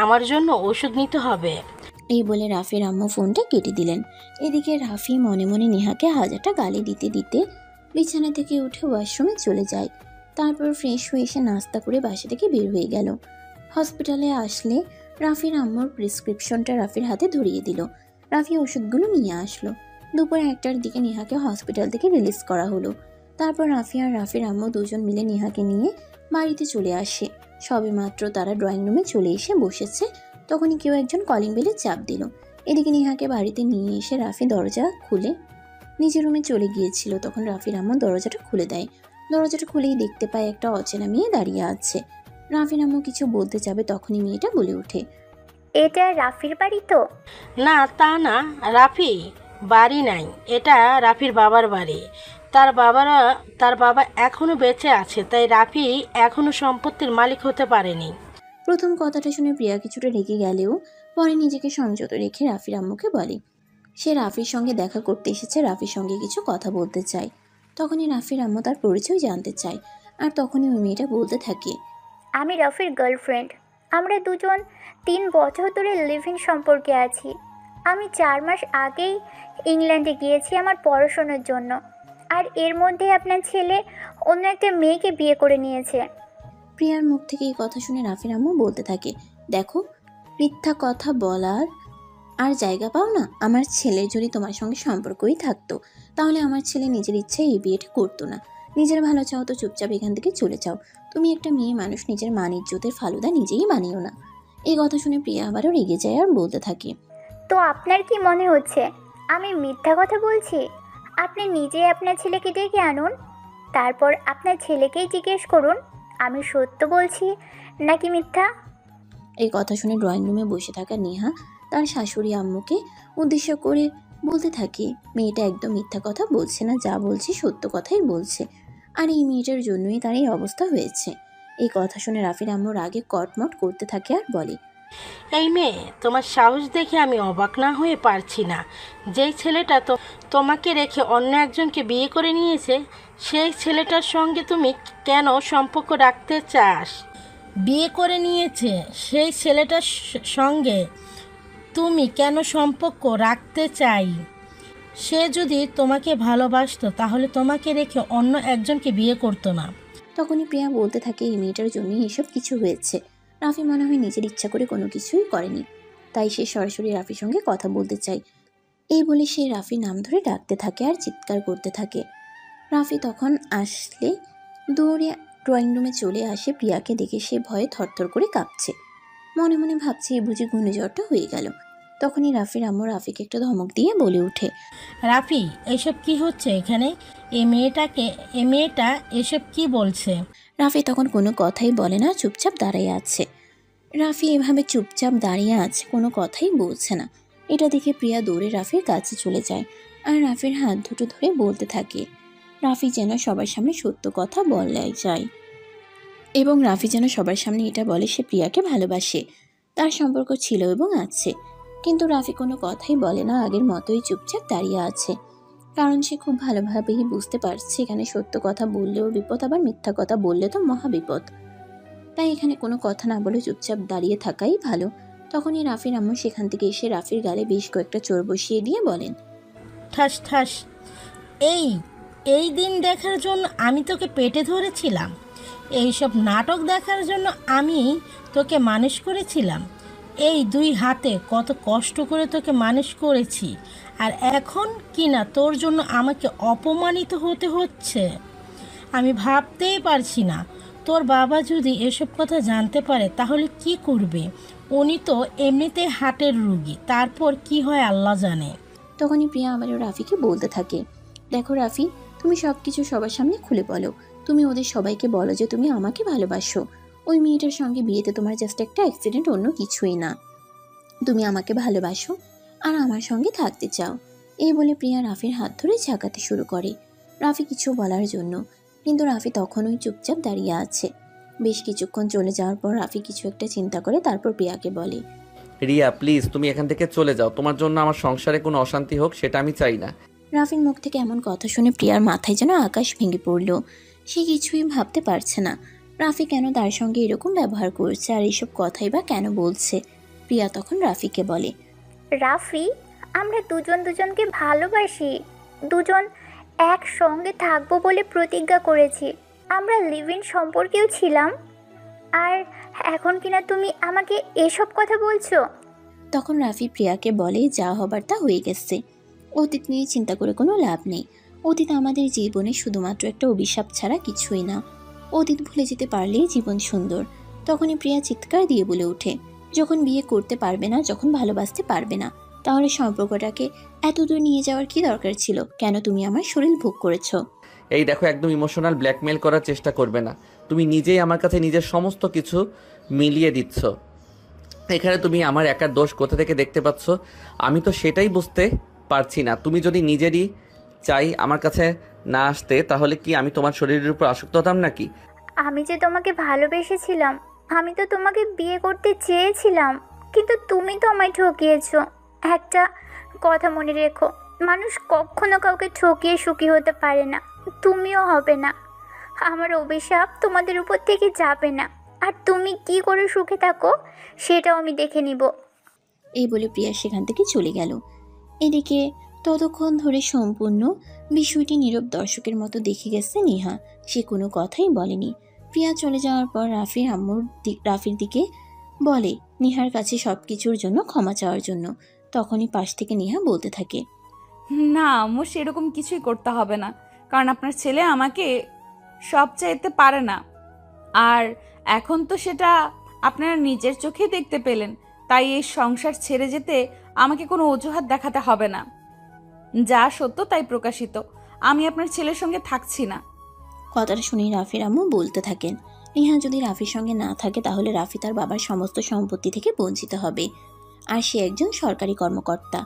আমার জন্য ওষুধ নিতে হবে। এই বলে রাফির আম্মু ফোনটা কেটে দিলেন। এদিকে রাফি মনে মনে নেহাকে হাজারটা গালি দিতে দিতে বিছানা থেকে উঠে ওয়াশরুমে চলে যায়। তারপর ফ্রেশ হয়ে এসে নাস্তা করে বাসা থেকে বের হয়ে গেল। হসপিটালে আসলে রাফির আম্মুর প্রেসক্রিপশনটা রাফির হাতে ধরিয়ে দিল। রাফি ওষুধগুলো নিয়ে আসলো। দুপুর 1টার দিকে নেহাকে হসপিটাল থেকে রিলিজ করা হলো। তারপর রাফি আর রাফির আম্মু দুজন মিলে নেহাকে নিয়ে বাড়িতে চলে আসে। সবে মাত্র তারা ড্রয়িং রুমে চলে এসে বসেছে, তখনই কেউ একজন কলিং বেলে চাপ দিল। এদিকে নেহাকে বাড়িতে নিয়ে এসে রাফি দরজা খুলে নিজের রুমে চলে গিয়েছিল। তখন রাফির আম্মু দরজাটা খুলে দেয়। দরজাটা খুলেই দেখতে পায় একটা অচেনা মেয়ে দাঁড়িয়ে আছে। রাফির আম্মু কিছু বলতে যাবে, তখনই মেয়েটা বলে ওঠে, এটা রাফির বাড়ি তো? না, তা না, রাফি বাড়ি নাই, এটা রাফির বাবার বাড়ি। তার বাবা এখনো বেঁচে আছে, তাই রাফি এখনো সম্পত্তির মালিক হতে পারেনি। প্রথম কথাটা শুনে প্রিয়া কিছুটা রেগে গেলেও পরে নিজেকে সংযত রেখে রাফির আম্মুকে বলে সে রাফির সঙ্গে দেখা করতে এসেছে, রাফির সঙ্গে কিছু কথা বলতে চায়। তখনই রাফির আম্মু তার পরিচয় জানতে চায়। আর তখনই ওই মেয়েটা বলতে থাকে, আমি রাফির গার্লফ্রেন্ড। আমরা দুজন 3 বছর ধরে লিভ ইন সম্পর্কে আছি। আমি 4 মাস আগেই ইংল্যান্ডে গিয়েছি আমার পড়াশোনার জন্য, আর এর মধ্যে আপনার ছেলে অন্য একটা মেয়েকে বিয়ে করে নিয়েছে। প্রিয়ার মুখ থেকে এই কথা শুনে রাফির আম্মু বলতে থাকে, দেখো, মিথ্যা কথা বলার আর জায়গা পাও না। আমার ছেলের যদি তোমার সঙ্গে সম্পর্কই থাকতো তাহলে আমার ছেলে নিজের ইচ্ছায় এই বিয়েটা করতো না। নিজের ভালো চাও তো চুপচাপ এখান থেকে চলে যাও। তুমি একটা মেয়ে মানুষ, নিজের মান ইজ্জতের ফালুদা নিজেই বানিও না। এই কথা শুনে প্রিয়া আবারও রেগে যায় আর বলতে থাকে, তো আপনার কি মনে হচ্ছে আমি মিথ্যা কথা বলছি? আপনি নিজেই আপনার ছেলেকে ডেকে আনুন, তারপর আপনার ছেলেকেই জিজ্ঞেস করুন আমি সত্য বলছি নাকি মিথ্যা। এই কথা শুনে ড্রয়িং রুমে বসে থাকা নেহা তার শাশুড়ি আম্মুকে উদ্দেশ্য করে বলতে থাকে, মেয়েটা একদম মিথ্যা কথা বলছে না, যা বলছে সত্য কথাই বলছে। আর এই মেয়েটার জন্যই তার এই অবস্থা হয়েছে। এই কথা শুনে রাফির আম্মুর আগে কটমট করতে থাকে আর বলে, এই মেয়ে, তোমার সাহস দেখে আমি অবাক না হয়ে পারছি না। যেই ছেলেটা তোমাকে রেখে অন্য একজনকে বিয়ে করে নিয়েছে, সেই ছেলেটার সঙ্গে তুমি কেন সম্পর্ক রাখতে চাস? বিয়ে করে নিয়েছে সেই ছেলেটার সঙ্গে তুমি কেন সম্পর্ক রাখতে চাই? সে যদি তোমাকে ভালোবাসতো তাহলে তোমাকে রেখে অন্য একজনকে বিয়ে করতো না। তখনই প্রিয়া বলতে থাকে, এই মেয়েটার জন্যই এসব কিছু হয়েছে। রাফি মনে হয় নিজের ইচ্ছা করে কোনো কিছুই করেনি, তাই সে সরাসরি রাফির সঙ্গে কথা বলতে চায়। এই বলে সে রাফির নাম ধরে ডাকতে থাকে আর চিৎকার করতে থাকে। রাফি তখন আসলে দৌড়ে ড্রয়িং রুমে চলে আসে। প্রিয়াকে দেখে সে ভয়ে থরথর করে কাঁপছে। মনে মনে ভাবছে এ বুঝি ঘূর্ণিঝড়টা হয়ে গেল। তখনই রাফির আম্মু রাফিকে একটা ধমক দিয়ে বলে ওঠে, রাফি, এসব কি হচ্ছে এখানে? এ মেয়েটা এসব কি বলছে? রাফি তখন কোনো কথাই বলে না, চুপচাপ দাঁড়িয়ে আছে। রাফি এভাবে চুপচাপ দাঁড়িয়ে আছে, কোনো কথাই বলছে না। এটা দেখে প্রিয়া দৌড়ে রাফির কাছে চলে যায় আর রাফির হাত দুটো ধরে বলতে থাকে। রাফি যেন সবার সামনে সত্য কথা বলে যায় এবং রাফি যেন সবার সামনে এটা বলে সে প্রিয়াকে ভালোবাসে, তার সম্পর্ক ছিল এবং আছে। কিন্তু রাফি কোনো কথাই বলে না, আগের মতোই চুপচাপ দাঁড়িয়ে আছে। কারণ সে খুব ভালোভাবেই বুঝতে পারছে এখানে সত্য কথা বললেও বিপদ, আবার মিথ্যা কথা বললে তো মহা বিপদ। তাই এখানে কোনো কথা না বলে চুপচাপ দাঁড়িয়ে থাকাই ভালো। তখনই রাফির আম্মু সেখান থেকে এসে রাফির গালে বেশ কয়েকটা চোর বসিয়ে দিয়ে বলেন, ঠাস ঠাস। এই এই দিন দেখার জন্য আমি তোকে পেটে ধরেছিলাম, এইসব নাটক দেখার জন্য আমি তোকে মানুষ করেছিলাম। এই দুই হাতে কত কষ্ট করে তোকে মানুষ করেছি, আর এখন কি না তোর জন্য আমাকে অপমানিত হতে হচ্ছে। আমি ভাবতেই পারছি না, তোর বাবা যদি এসব কথা জানতে পারে তাহলে কি করবে। উনি তো এমনিতে হার্টের রুগী, তারপর কি হয় আল্লাহ জানে। তখনই প্রিয়া আবারও রাফিকে বলতে থাকে, দেখো রাফি, তুমি সব কিছু সবার সামনে খুলে বলো। তুমি ওদের সবাইকে বলো যে তুমি আমাকে ভালোবাসো। ওই মেয়েটার সঙ্গে বিয়েতে তোমার জাস্ট একটা অ্যাক্সিডেন্ট, অন্য কিছুই না। তুমি আমাকে ভালোবাসো আর আমার সঙ্গে থাকতে চাও। এই বলে প্রিয়া রাফির হাত ধরে ঝাঁকাতে শুরু করে রাফি কিছু বলার জন্য, কিন্তু রাফি তখনই চুপচাপ দাঁড়িয়ে আছে। বেশ কিছুক্ষণ চলে যাওয়ার পর রাফি কিছু একটা চিন্তা করে তারপর প্রিয়াকে বলে, রিয়া প্লিজ তুমি এখান থেকে চলে যাও, তোমার জন্য আমার সংসারে কোনো অশান্তি হোক সেটা আমি চাই না। রাফির মুখ থেকে এমন কথা শুনে প্রিয়ার মাথায় যেন আকাশ ভেঙে পড়ল। সে কিছুই ভাবতে পারছে না রাফি কেন তার সঙ্গে এরকম ব্যবহার করছে আর এইসব কথাই বা কেন বলছে। প্রিয়া তখন রাফিকে বলে, রাফি, আমরা দুজন দুজনকে ভালোবাসি, দুজন একসঙ্গে থাকবো বলে প্রতিজ্ঞা করেছি। আমরা লিভ ইন সম্পর্কেও ছিলাম, আর এখন কিনা তুমি আমাকে এসব কথা বলছো? তখন রাফি প্রিয়াকে বলে, যা হবার তা হয়ে গেছে। অতীত নিয়ে চিন্তা করে কোনো লাভ নেই। অতীত আমাদের জীবনে শুধুমাত্র একটা অভিশাপ ছাড়া কিছুই না। অতীত ভুলে যেতে পারলেই জীবন সুন্দর। তখনই প্রিয়া চিৎকার দিয়ে বলে ওঠে, যখন বিয়ে করতে পারবে না, যখন ভালোবাসতে পারবে না, তাহলে সম্পর্কটাকে এতদূর নিয়ে যাওয়ার কি দরকার ছিল? কেন তুমি আমার শরীর ভোগ করেছো? এই দেখো, একদম ইমোশনাল ব্ল্যাকমেল করার চেষ্টা করবে না। তুমি নিজেই আমার কাছে নিজের সমস্ত কিছু মিলিয়ে দিচ্ছ। এখানে তুমি আমার একার দোষ কোথা থেকে দেখতে পাচ্ছ? আমি তো সেটাই বুঝতে পারছি না। তুমি যদি নিজেরই চাই আমার কাছে না আসতে, তাহলে কি আমি তোমার শরীরের উপর আসক্ত হতাম নাকি? আমি যে তোমাকে ভালোবেসেছিলাম, আমি তো তোমাকে বিয়ে করতে চেয়েছিলাম, কিন্তু তুমি তো আমায় ঠকিয়েছো। একটা কথা মনে রেখো, মানুষ কখনো কাউকে ঠকিয়ে সুখী হতে পারে না, তুমিও হবে না। আমার অভিশাপ তোমাদের উপর থেকে যাবে না, আর তুমি কি করে সুখে থাকো সেটাও আমি দেখে নিব। এই বলে প্রিয়া সেখান থেকে চলে গেল। এদিকে ততক্ষণ ধরে সম্পূর্ণ বিষয়টি নীরব দর্শকের মতো দেখে গেছে নেহা। সে কোনো কথাই বলেনি। প্রিয়া চলে যাওয়ার পর রাফির দিকে বলে নেহার কাছে সব কিছুর জন্য ক্ষমা চাওয়ার জন্য। তখনই পাশ থেকে নেহা বলতে থাকে, না আম্মু, সেরকম কিছুই করতে হবে না, কারণ আপনার ছেলে আমাকে সব চাইতে পারে না, আর এখন তো সেটা আপনারা নিজের চোখেই দেখতে পেলেন। তাই এই সংসার ছেড়ে যেতে আমাকে কোনো অজুহাত দেখাতে হবে না। যা সত্য তাই প্রকাশিত, আমি আপনার ছেলের সঙ্গে থাকছি না। কথাটা শুনে রাফির আম্মু বলতে থাকেন, নেহা যদি রাফির সঙ্গে না থাকে তাহলে রাফি তার বাবার সমস্ত সম্পত্তি থেকে বঞ্চিত হবে, আর সে একজন সরকারি কর্মকর্তা।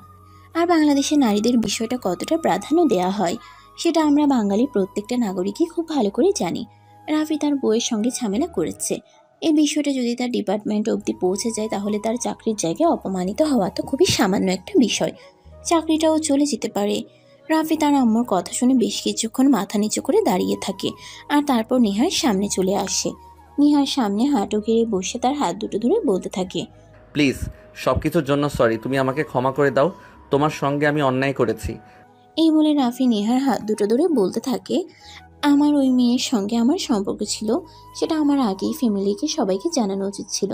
আর বাংলাদেশের নারীদের বিষয়টা কতটা প্রাধান্য দেওয়া হয় সেটা আমরা বাঙালি প্রত্যেকটা নাগরিকই খুব ভালো করে জানি। রাফি তার বউয়ের সঙ্গে ঝামেলা করেছে, এই বিষয়টা যদি তার ডিপার্টমেন্ট অবধি পৌঁছে যায় তাহলে তার চাকরির জায়গায় অপমানিত হওয়া তো খুবই সামান্য একটা বিষয়, চাকরিটাও চলে যেতে পারে। রাফি তার আম্মুর কথা শুনে বেশ কিছুক্ষণ মাথা নিচু করে দাঁড়িয়ে থাকে, আর তারপর নেহার সামনে চলে আসে। নেহার সামনে হাঁটু গেড়ে বসে তার হাত দুটো ধরে বলতে থাকে, প্লিজ সব কিছুর জন্য সরি, তুমি আমাকে ক্ষমা করে দাও, তোমার সঙ্গে আমি অন্যায় করেছি। এই বলে রাফি নেহার হাত দুটো ধরে বলতে থাকে, আমার ওই মেয়ের সঙ্গে আমার সম্পর্ক ছিল, সেটা আমার আগেই ফ্যামিলিকে সবাইকে জানানো উচিত ছিল।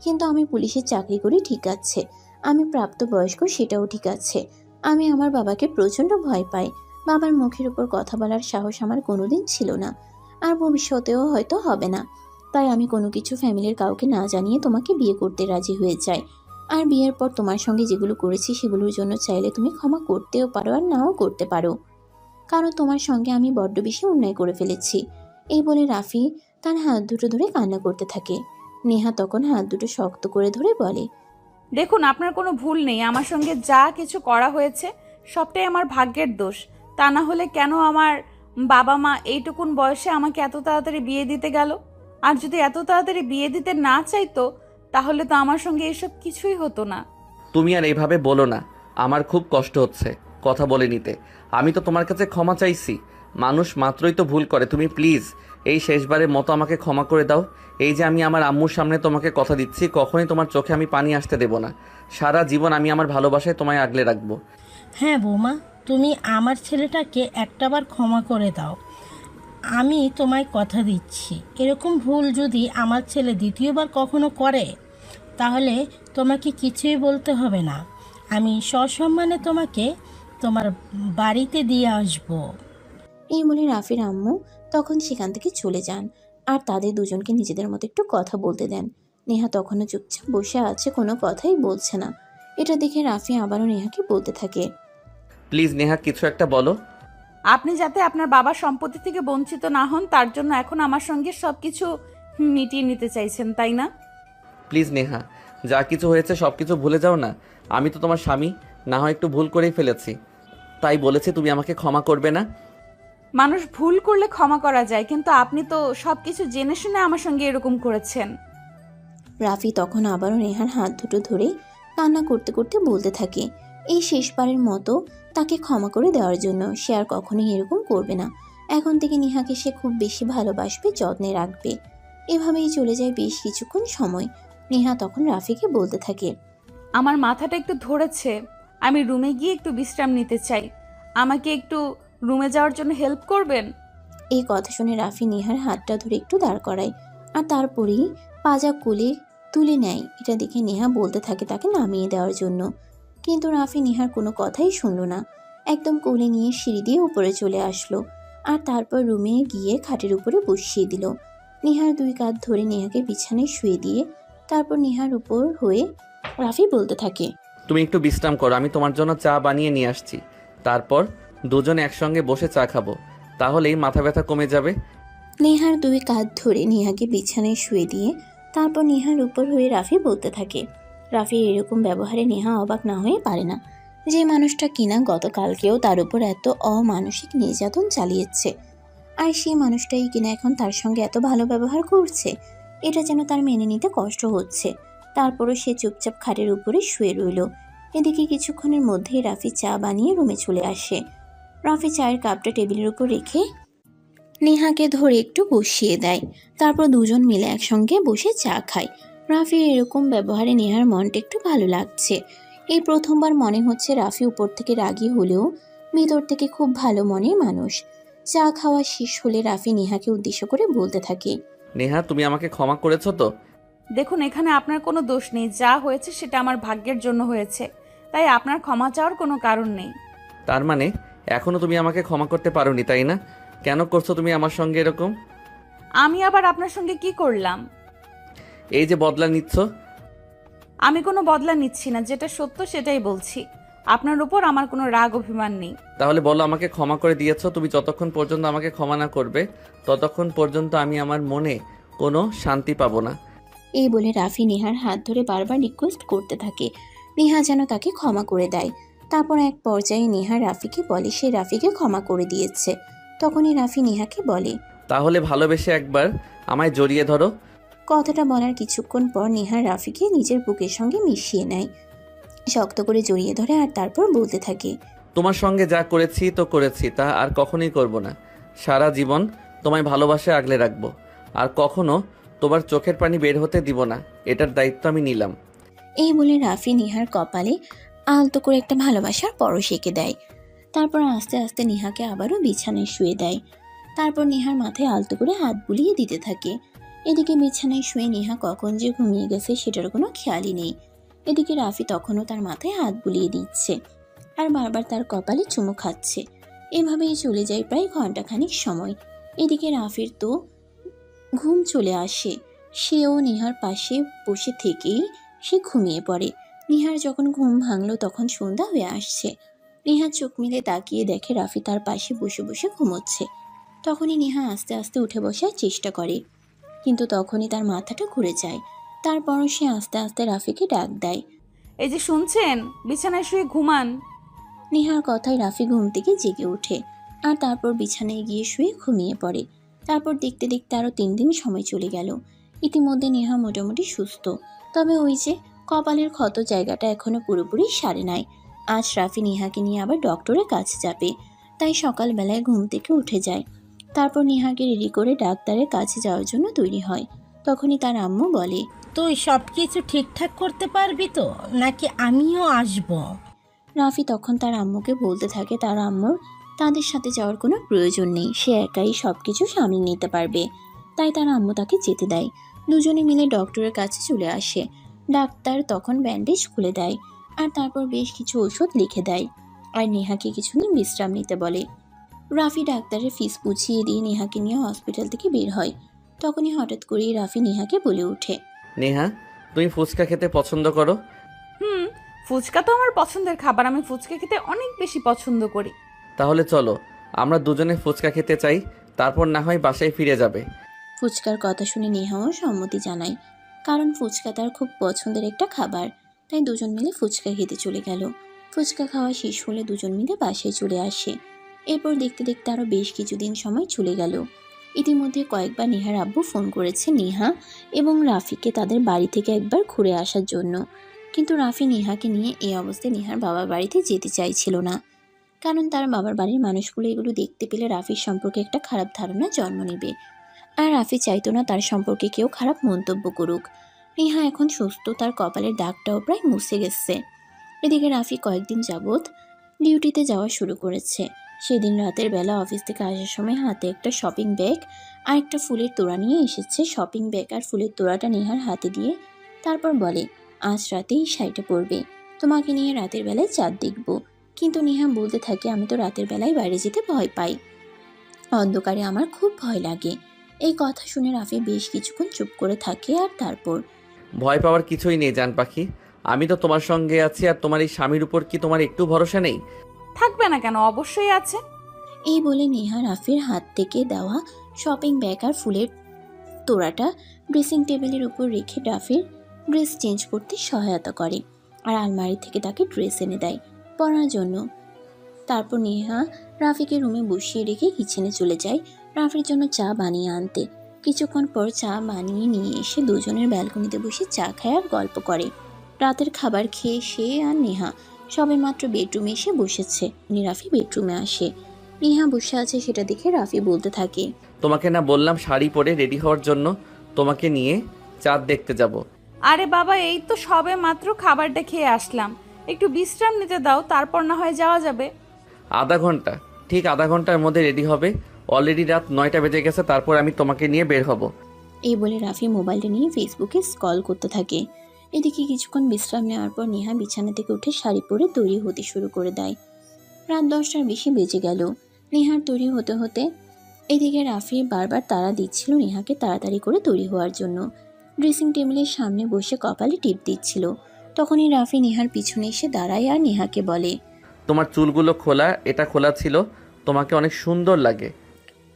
কিন্তু আমি পুলিশের চাকরি করি, ঠিক আছে, আমি প্রাপ্তবয়স্ক, সেটাও ঠিক আছে। আমি আমার বাবাকে প্রচণ্ড ভয় পাই। বাবার মুখের উপর কথা বলার সাহস আমার কোনোদিন ছিল না, আর ভবিষ্যতেও হয়তো হবে না। তাই আমি কোনো কিছু ফ্যামিলির কাউকে না জানিয়ে তোমাকে বিয়ে করতে রাজি হয়ে যাই। আর বিয়ের পর তোমার সঙ্গে যেগুলো করেছি সেগুলোর জন্য চাইলে তুমি ক্ষমা করতেও পারো আর নাও করতে পারো, কারণ তোমার সঙ্গে আমি বড্ড বেশি অন্যায় করে ফেলেছি। এই বলে রাফি তার হাত দুটো ধরে কান্না করতে থাকে। নেহা তখন হাত দুটো শক্ত করে ধরে বলে, দেখুন, আপনার কোনো ভুল নেই। আমার সঙ্গে যা কিছু করা হয়েছে সবটাই আমার ভাগ্যের দোষ। তা না হলে কেন আমার বাবা মা এইটুকুন বয়সে আমাকে এত তাড়াতাড়ি বিয়ে দিতে গেল? আর যদি এত তাড়াতাড়ি বিয়ে দিতে না চাইতো তাহলে তো আমার সঙ্গে এসব কিছুই হতো না। তুমি আর এইভাবে বলো না, আমার খুব কষ্ট হচ্ছে কথা বলে নিতে। আমি তো তোমার কাছে ক্ষমা চাইছি, মানুষ মাত্রই তো ভুল করে। তুমি প্লিজ এই শেষবারের মতো আমাকে ক্ষমা করে দাও। এই যে আমি আমার আম্মুর সামনে তোমাকে কথা দিচ্ছি, কখনোই তোমার চোখে আমি পানি আসতে দেব না। সারা জীবন আমি আমার ভালোবাসায় তোমায় আগলে রাখবো। হ্যাঁ বৌমা, তুমি আমার ছেলেটাকে একটাবার ক্ষমা করে দাও। আমি তোমায় কথা দিচ্ছি, এরকম ভুল যদি আমার ছেলে দ্বিতীয়বার কখনো করে তাহলে তোমাকে কিছুই বলতে হবে না। আমি সসম্মানে তোমাকে তোমার বাড়িতে দিয়ে আসবো। এই বলে রাফির আম্মু তখন সেখান থেকে চলে যান আর তাদের দুজনকে নিজেদের মতো একটু কথা বলতে দেন। নেহা তখনও চুপচাপ বসে আছে, কোনো কথাই বলছে না। এটা দেখে রাফি আবারও নেহাকে বলতে থাকে, প্লিজ নেহা, কিছু একটা বলো। আপনি যাতে আপনার বাবার সম্পত্তি থেকে বঞ্চিত না হন তার জন্য এখন আমার সঙ্গে সবকিছু মিটিয়ে নিতে চাইছেন, তাই না? প্লিজ নেহা, যা কিছু হয়েছে সব কিছু ভুলে যাও না। আমি তো তোমার স্বামী, না হয় একটু ভুল করেই ফেলেছি, তাই বলেছি তুমি আমাকে ক্ষমা করবে না। মানুষ ভুল করলে ক্ষমা করা যায়, কিন্তু আপনি তো সবকিছু জেনে শুনে আমার সঙ্গে এরকম করেছেন। রাফি তখন আবারও নেহার হাত দুটো ধরে কান্না করতে করতে বলতে থাকে এই শেষবারের মতো তাকে ক্ষমা করে দেওয়ার জন্য। সে আর কখনোই এরকম করবে না। এখন থেকে নেহাকে সে খুব বেশি ভালোবাসবে, যত্নে রাখবে। এভাবেই চলে যায় বেশ কিছুক্ষণ সময়। নেহা তখন রাফিকে বলতে থাকে, আমার মাথাটা একটু ধরেছে, আমি রুমে গিয়ে একটু বিশ্রাম নিতে চাই। আমাকে একটু রুমে যাওয়ার জন্য হেল্প করবেন? এই কথা শুনে রাফি নেহার হাতটা ধরে একটু দাঁড় করায় আর তারপরেই পাজা কোলে তুলে নেয়। এটা দেখে নেহা বলতে থাকে তাকে নামিয়ে দেওয়ার জন্য, কিন্তু রাফি নেহার কোনো কথাই শুনল না। একদম কোলে নিয়ে সিঁড়ি দিয়ে উপরে চলে আসলো আর তারপর রুমে গিয়ে খাটের উপরে বসিয়ে দিল। নেহার দুই কাঁধ ধরে নেহাকে বিছানায় শুয়ে দিয়ে তারপর নেহার উপর হয়ে রাফি বলতে থাকে, তুমি একটু বিশ্রাম করো, আমি তোমার জন্য চা বানিয়ে নিয়ে আসছি। তারপর দুজনে একসঙ্গে বসে চা খাবো, তাহলেই মাথা ব্যথা কমে যাবে। নেহার দুই কাঁধ ধরে নেহাকে বিছানায় শুয়ে দিয়ে তারপর নেহার উপর হয়ে রাফি বলতে থাকে। রাফির এরকম ব্যবহারে নেহা অবাক না হয়ে পারে না। যে মানুষটা কিনা গতকালকেও তার উপর এত অমানসিক নির্যাতন চালিয়েছে, আর সেই মানুষটাই কিনা এখন তার সঙ্গে এত ভালো ব্যবহার করছে, এটা যেন তার মেনে নিতে কষ্ট হচ্ছে। তারপরও সে চুপচাপ খাটের উপরে শুয়ে রইল। এদিকে কিছুক্ষণের মধ্যেই রাফি চা বানিয়ে রুমে চলে আসে। রাফি চায়ের কাপটা টেবিলের উপর রেখে নেহাকে ধরে একটু বসিয়ে দেয়। তারপর দুজন মিলে একসঙ্গে বসে চা খায়। রাফির এরকম ব্যবহারে নেহার মনটা একটু ভালো লাগছে। এই প্রথমবার মনে হচ্ছে রাফি উপর থেকে রাগী হলেও ভিতর থেকে খুব ভালো মনের মানুষ। চা খাওয়া শেষ হলে রাফি নেহাকে উদ্দেশ্য করে বলতে থাকে, নেহা, তুমি আমাকে ক্ষমা করেছো তো? দেখুন, এখানে আপনার কোনো দোষ নেই। যা হয়েছে সেটা আমার ভাগ্যের জন্য হয়েছে, তাই আপনার ক্ষমা চাওয়ার কোনো কারণ নেই। তার মানে এখনো তুমি আমাকে ক্ষমা করতে পারোনি, তাই না? কেন করছো তুমি আমার সঙ্গে এরকম? আমি আবার আপনার সঙ্গে কি করলাম? এই যে বদলা নিচ্ছ। আমি কোনো বদলা নিচ্ছি না, যেটা সত্য সেটাই বলছি। আপনার উপর আমার কোনো রাগ অভিমান নেই। তাহলে বলো, আমাকে ক্ষমা করে দিয়েছো। তুমি যতক্ষণ পর্যন্ত আমাকে ক্ষমা না করবে ততক্ষণ পর্যন্ত আমি আমার মনে কোনো শান্তি পাবো না। এই বলে রাফি নেহার হাত ধরে বারবার রিকোয়েস্ট করতে থাকে নেহা যেন তাকে ক্ষমা করে দেয়। তারপর এক পর্যায়ে নেহা রাফিকে বলে সে রাফিকে ক্ষমা করে দিয়েছে। তখনই রাফি নেহাকে বলে, তাহলে ভালোবেসে একবার আমায় জড়িয়ে ধরো। কথাটা বলার কিছুক্ষণ পর নেহা রাফিকে নিজের বুকের সঙ্গে মিশিয়ে নেয়, শক্ত করে জড়িয়ে ধরে আর তারপর বলতে থাকে, তোমার সঙ্গে যা করেছি তো করেছি, তা আর কখনোই করব না। সারা জীবন তোমায় ভালোবাসে আগলে রাখবো, আর কখনো তোমার চোখের পানি বের হতে দিব না। এটার দায়িত্ব আমি নিলাম। এই বলে রাফি নেহার কপালে আলতো করে একটা ভালোবাসার পরশ এঁকে দেয়। তারপর আস্তে আস্তে নেহাকে আবারও বিছানায় শুয়ে দেয়। তারপর নেহার মাথায় আলতো করে হাত বুলিয়ে দিতে থাকে। এদিকে বিছানায় শুয়ে নেহা কখন যে ঘুমিয়ে গেছে সেটার কোনো খেয়ালই নেই। এদিকে রাফি তখনও তার মাথায় হাত বুলিয়ে দিচ্ছে আর বারবার তার কপালে চুমু খাচ্ছে। এভাবেই চলে যায় প্রায় ঘন্টাখানিক সময়। এদিকে রাফির তো ঘুম চলে আসে। সেও নেহার পাশে বসে থেকেই সে ঘুমিয়ে পড়ে। নেহার যখন ঘুম ভাঙলো তখন সন্ধ্যা হয়ে আসছে। নেহা চোখ মিলে তাকিয়ে দেখে রাফি তার পাশে বসে বসে ঘুমোচ্ছে। তখনই নেহা আস্তে আস্তে উঠে বসার চেষ্টা করে, কিন্তু তখনই তার মাথাটা ঘুরে যায়। তারপরও সে আস্তে আস্তে রাফিকে ডাক দেয়। এই যে শুনছেন, বিছানায় শুয়ে ঘুমান। নেহার কথায় রাফি ঘুম থেকে জেগে ওঠে আর তারপর বিছানায় গিয়ে শুয়ে ঘুমিয়ে পড়ে। তারপর দেখতে দেখতে আরও 3 দিন সময় চলে গেল। ইতিমধ্যে নেহা মোটামুটি সুস্থ, তবে ওই যে কপালের ক্ষত জায়গাটা এখনো পুরোপুরি সারে নাই। আজ রাফি নেহাকে নিয়ে আবার ডক্টরের কাছে যাবে, তাই সকালবেলায় ঘুম থেকে উঠে যায়। তারপর নেহাকে রেডি করে ডাক্তারের কাছে যাওয়ার জন্য তৈরি হয়। তখনই তার আম্মু বলে, তুই সব কিছু ঠিকঠাক করতে পারবি তো, নাকি আমিও আসবো? রাফি তখন তার আম্মুকে বলতে থাকে তার আম্মুর তাদের সাথে যাওয়ার কোনো প্রয়োজন নেই, সে একাই সব কিছু সামলে নিতে পারবে। তাই তার আম্মু তাকে যেতে দেয়। দুজনে মিলে ডক্টরের কাছে চলে আসে। ডাক্তার তখন ব্যান্ডেজ খুলে দেয় আর তারপর বেশ কিছু ওষুধ লিখে দেয় আর নেহাকে কিছুদিন বিশ্রাম নিতে বলে। রাফি ডাক্তারের ফিস বুঝিয়ে দিয়ে নেহাকে নিয়ে হসপিটাল থেকে বের হয়। তখনই হঠাৎ করেই রাফি নেহাকে বলে ওঠে, নেহা, তুমি ফুচকা খেতে পছন্দ করো? ফুচকা তো আমার পছন্দের খাবার, আমি ফুচকা খেতে অনেক বেশি পছন্দ করি। তাহলে চলো আমরা দুজনে ফুচকা খেতে চাই, তারপর না হয় বাসায় ফিরে যাবে। ফুচকার কথা শুনে নেহাও সম্মতি জানায়, কারণ ফুচকা তার খুব পছন্দের একটা খাবার। তাই দুজন মিলে ফুচকা খেতে চলে গেল। ফুচকা খাওয়া শেষ হলে দুজন মিলে বাসায় চলে আসে। এরপর দেখতে দেখতে আরও বেশ কিছুদিন সময় চলে গেল। ইতিমধ্যে কয়েকবার নেহার আব্বু ফোন করেছে নেহা এবং রাফিকে তাদের বাড়ি থেকে একবার ঘুরে আসার জন্য, কিন্তু রাফি নেহাকে নিয়ে এই অবস্থায় নেহার বাবার বাড়িতে যেতে চাইছিল না, কারণ তার বাবার বাড়ির মানুষগুলো এগুলো দেখতে পেলে রাফির সম্পর্কে একটা খারাপ ধারণা জন্ম নেবে। আর রাফি চাইতো না তার সম্পর্কে কেউ খারাপ মন্তব্য করুক। নেহা এখন সুস্থ, তার কপালের দাগটাও প্রায় মুছে গেছে। এদিকে রাফি কয়েকদিন যাবৎ ডিউটিতে যাওয়া শুরু করেছে। সেদিন রাতের বেলা অফিস থেকে আসার সময় হাতে একটা শপিং ব্যাগ আর একটা ফুলের তোড়া নিয়ে এসেছে। শপিং ব্যাগ আর ফুলের তোড়াটা নেহার হাতে দিয়ে তারপর বলে, আজ রাতেই শাড়িটা পরবে, তোমাকে নিয়ে রাতের বেলায় চাঁদ দেখব। কিন্তু নেহা বলতে থাকে, আমি তো রাতের বেলায় বাইরে যেতে ভয় পাই, অন্ধকারে আমার খুব ভয় লাগে। এই কথা শুনে রাফি বেশ কিছুক্ষণ চুপ করে থাকে আর তারপর, ভয় পাওয়ার কিছুই নেই জান পাখি, আমি তো তোমার সঙ্গে আছি। আর তোমার এই স্বামীর উপর কি তোমার একটু ভরসা নেই? থাকবে না কেন, অবশ্যই আছে। এই বলে নেহা রাফির হাত থেকে দেওয়া শপিং ব্যাগ আর ফুলের তোড়াটা ড্রেসিং টেবিলের উপর রেখে রাফির ড্রেস চেঞ্জ করতে সহায়তা করে আর আলমারি থেকে তাকে ড্রেস এনে দেয় পরার জন্য। তারপর নেহা রাফিকে রুমে বসিয়ে রেখে কিচেনে চলে যায় রাফির জন্য চা বানিয়ে আনতে। কিছুক্ষণ পর চা বানিয়ে নিয়ে এসে দুজনের ব্যালকনিতে বসে চা খায় আর গল্প করে। রাতের খাবার খেয়ে সে আর নেহা সবেমাত্র বেডরুমে এসে বসেছে। রাফি বেডরুমে আসে। নেহা বসে আছে সেটা দেখে রাফি বলতে থাকে, তোমাকে না বললাম শাড়ি পরে রেডি হওয়ার জন্য? তোমাকে নিয়ে চাঁদ দেখতে যাব। আরে বাবা, এই তো সবে মাত্র খাবারটা খেয়ে আসলাম, একটু বিশ্রাম নিতে দাও, তারপর না হয় যাওয়া যাবে। আধা ঘন্টা? ঠিক আধা ঘন্টার মধ্যে রেডি হবে। অলরেডি রাত 9টা বেজে গেছে, তারপর আমি তোমাকে নিয়ে বের হব। এই বলে রাফি মোবাইলটা নিয়ে ফেসবুকে স্ক্রল করতে থাকে। এদিকে কিছুক্ষণ বিশ্রাম নেওয়ার পর নেহা বিছানা থেকে উঠে শাড়ি পরে তৈরি হতে শুরু করে দেয়। রাত 10টার বেশি বেজে গেল। নেহার তৈরি হতে হতে এদিকে রাফি বারবার তাড়া দিচ্ছিল নেহাকে তাড়াতাড়ি করে তৈরি হওয়ার জন্য। ড্রেসিং টেবিলের সামনে বসে কপালে টিপ দিচ্ছিল। তখনই রাফি নেহার পিছনে এসে দাঁড়ায় আর নেহাকে বলে, তোমার চুলগুলো খোলা, এটা খোলা ছিল, তোমাকে অনেক সুন্দর লাগে।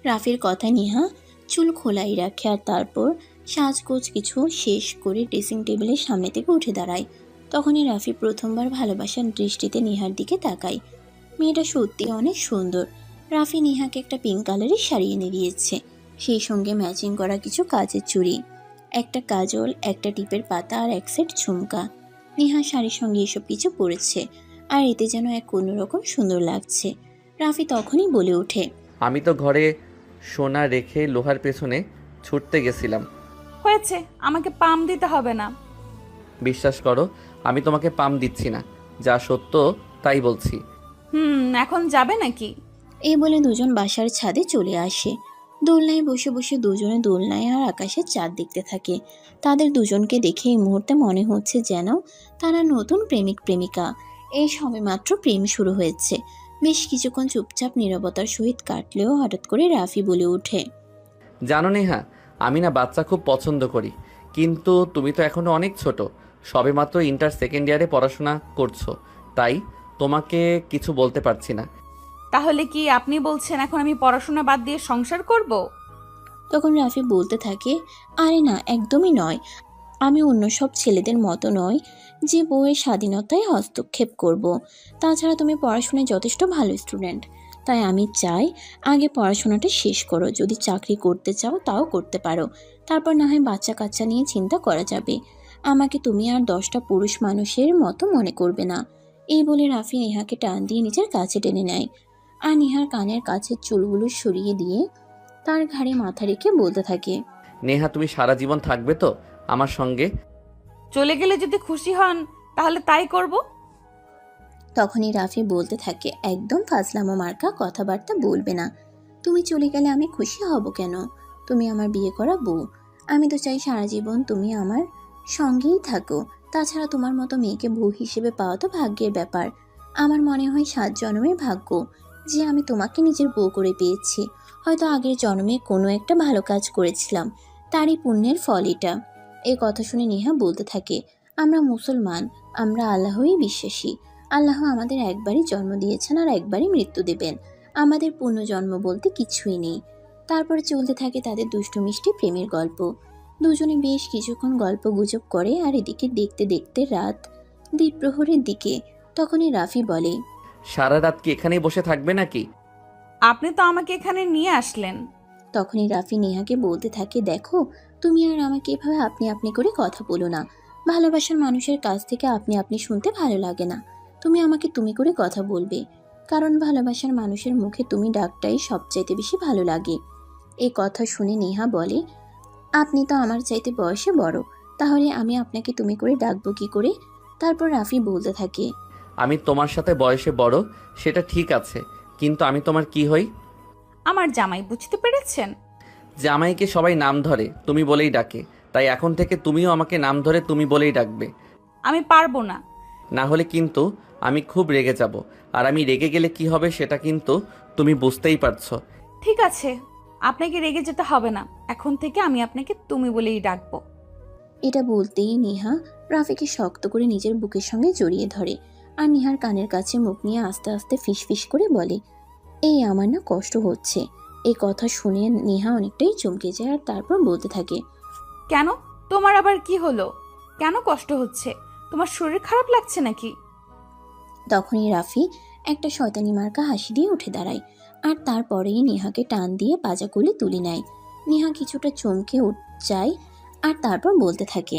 রাফির কথায় নেহা চুল খোলাই রাখে আর তারপর সাজগোজ কিছু শেষ করে ড্রেসিং টেবিলের সামনে থেকে উঠে দাঁড়ায়। তখনই রাফি প্রথমবার ভালোবাসার দৃষ্টিতে নেহার দিকে তাকায়। মেয়েটা সত্যি অনেক সুন্দর। রাফি নেহাকে একটা পিঙ্ক কালারের শাড়ি এনে দিয়েছে, সেই সঙ্গে ম্যাচিং করা কিছু কাচের চুড়ি, একটা কাজল, একটা টিপের পাতা আর এক সেট ঝুমকা। নেহা শাড়ির সঙ্গে এসব কিছু পরেছে আর এতে যেন এক অন্যরকম সুন্দর লাগছে। রাফি তখনই বলে ওঠে, আমি তো ঘরে সোনা রেখে লোহার পেছনে ছুটতে গেছিলাম। হয়েছে, আমাকে পাম দিতে হবে না। বিশ্বাস করো, আমি তোমাকে পাম দিচ্ছি না, যা সত্য তাই বলছি। এখন যাবে নাকি? এই বলে দুজন বাসার ছাদে চলে আসে। দোলনায় বসে বসে দুজনে দোলনায় আর আকাশের চাঁদ দেখতে থাকে। তাদের দুজনকে দেখে এই মুহূর্তে মনে হচ্ছে যেন তারা নতুন প্রেমিক প্রেমিকা। এই সবেমাত্র প্রেম শুরু হয়েছে। বেশ কিছুক্ষণ চুপচাপ নীরবতার সহিত কাটলেও হঠাৎ করে রাফি বলে ওঠে, জানো নেহা, আমি না বাচ্চা খুব পছন্দ করি, কিন্তু তুমি তো এখনো অনেক ছোট, সবেমাত্র ইন্টার সেকেন্ড ইয়ারে পড়াশোনা করছো, তাই তোমাকে কিছু বলতে পারছি না। তাহলে কি আপনি বলছেন এখন আমি পড়াশোনা বাদ দিয়ে সংসার করব? তখন রাফি বলতে থাকে, আরে না, একদমই নয়। আমি অন্য সব ছেলেদের মতো নয় যে বউয়ের স্বাধীনতায় হস্তক্ষেপ করব। তাছাড়া তুমি পড়াশোনায় যথেষ্ট ভালো স্টুডেন্ট, তাই আমি চাই আগে পড়াশোনাটা শেষ করো। যদি চাকরি করতে চাও তাও করতে পারো, তারপর না হয় বাচ্চা কাচ্চা নিয়ে চিন্তা করা যাবে। আমাকে তুমি আর 10টা পুরুষ মানুষের মতো মনে করবে না। এই বলে রাফি নেহাকে টান দিয়ে নিজের কাছে টেনে নেয় আর নেহার কানের কাছের চুলগুলো সরিয়ে দিয়ে তার ঘাড়ে মাথা রেখে বলতে থাকে, নেহা, তুমি সারা জীবন থাকবে তো আমার সঙ্গে? চলে গেলে যদি খুশি হন তাহলে তাই করব। তখনই রাফি বলতে থাকে, একদম ফাজলামো মার্কা কথাবার্তা বলবে না। তুমি চলে গেলে আমি খুশি হব কেন? তুমি আমার বিয়ে করা বউ। আমি তো চাই সারা জীবন তুমি আমার সঙ্গেই থাকো। তাছাড়া তোমার মতো মেয়েকে বউ হিসেবে পাওয়া তো ভাগ্যের ব্যাপার। আমার মনে হয় 7 জন্মের ভাগ্য যে আমি তোমাকে নিজের বউ করে পেয়েছি। হয়তো আগের জন্মে কোনো একটা ভালো কাজ করেছিলাম, তারই পুণ্যের ফল এটা। এই কথা শুনে নেহা বলতে থাকে, আমরা মুসলমান, আমরা আল্লাহই বিশ্বাসী। আল্লাহ আমাদের একবারই জন্ম দিয়েছেন আর একবারই মৃত্যু দেবেন। আমাদের পুনর্জন্ম বলতে কিছুই নেই। তারপরে চলতে থাকে তাদের দুষ্টু মিষ্টি প্রেমের গল্প। দুজনে বেশ কিছুক্ষণ গল্প গুজব করে আর এদিকে দেখতে দেখতে রাত দ্বিপ্রহরের দিকে। তখনই রাফি বলে, সারা রাত কি এখানেই বসে থাকবে নাকি? আপনি তো আমাকে এখানে নিয়ে আসলেন। তখনই রাফি নেহাকে বলতে থাকে, দেখো, তুমি আর আমাকে এভাবে আপনি আপনি করে কথা বলো না। ভালোবাসার মানুষের কাছ থেকে আপনি আপনি শুনতে ভালো লাগে না। তুমি আমাকে তুমি করে কথা বলবে, কারণ ভালোবাসার মানুষের মুখে তুমি ডাকটাই সবচাইতে বেশি ভালো লাগে। এই কথা শুনে নেহা বলে, আপনি তো আমার চাইতে বয়সে বড়, তাহলে আমি আপনাকে তুমি করে ডাকবো কি করে? তারপর রাফি বলতে থাকে, আমি তোমার সাথে বয়সে বড়, সেটা ঠিক আছে, কিন্তু আমি তোমার কি হই? আমার জামাই, বুঝতে পেরেছেন? জামাইকে সবাই নাম ধরে তুমি বলেই ডাকে, তাই এখন থেকে তুমিও আমাকে নাম ধরে তুমি বলেই ডাকবে। আমি পারবো না। না হলে কিন্তু আমি খুব রেগে যাব, আর আমি রেগে গেলে কি হবে সেটা কিন্তু তুমি বুঝতেই পারছো। ঠিক আছে, আপনাকে রেগে যেতে হবে না। এখন থেকে আমি আপনাকে তুমি বলেই ডাকবো। এটা বলতেই নেহা রাফিকে শক্ত করে নিজের বুকের সঙ্গে জড়িয়ে ধরে আর নেহার কানের কাছে মুখ নিয়ে আস্তে আস্তে ফিসফিস করে বলে, এই আমার না কষ্ট হচ্ছে। এই কথা শুনে নেহা অনেকটাই চমকে যায় আর তারপর বলতে থাকে, কেন? তোমার আবার কি হলো? কেন কষ্ট হচ্ছে? তোমার শরীর খারাপ লাগছে নাকি? তখনই রাফি একটা শয়তানি মার্কা হাসি দিয়ে উঠে দাঁড়ায় আর তারপরেই নেহাকে টান দিয়ে পাজা কোলে তুলে নেয়। নেহা কিছুটা চমকে যায় আর তারপর বলতে থাকে,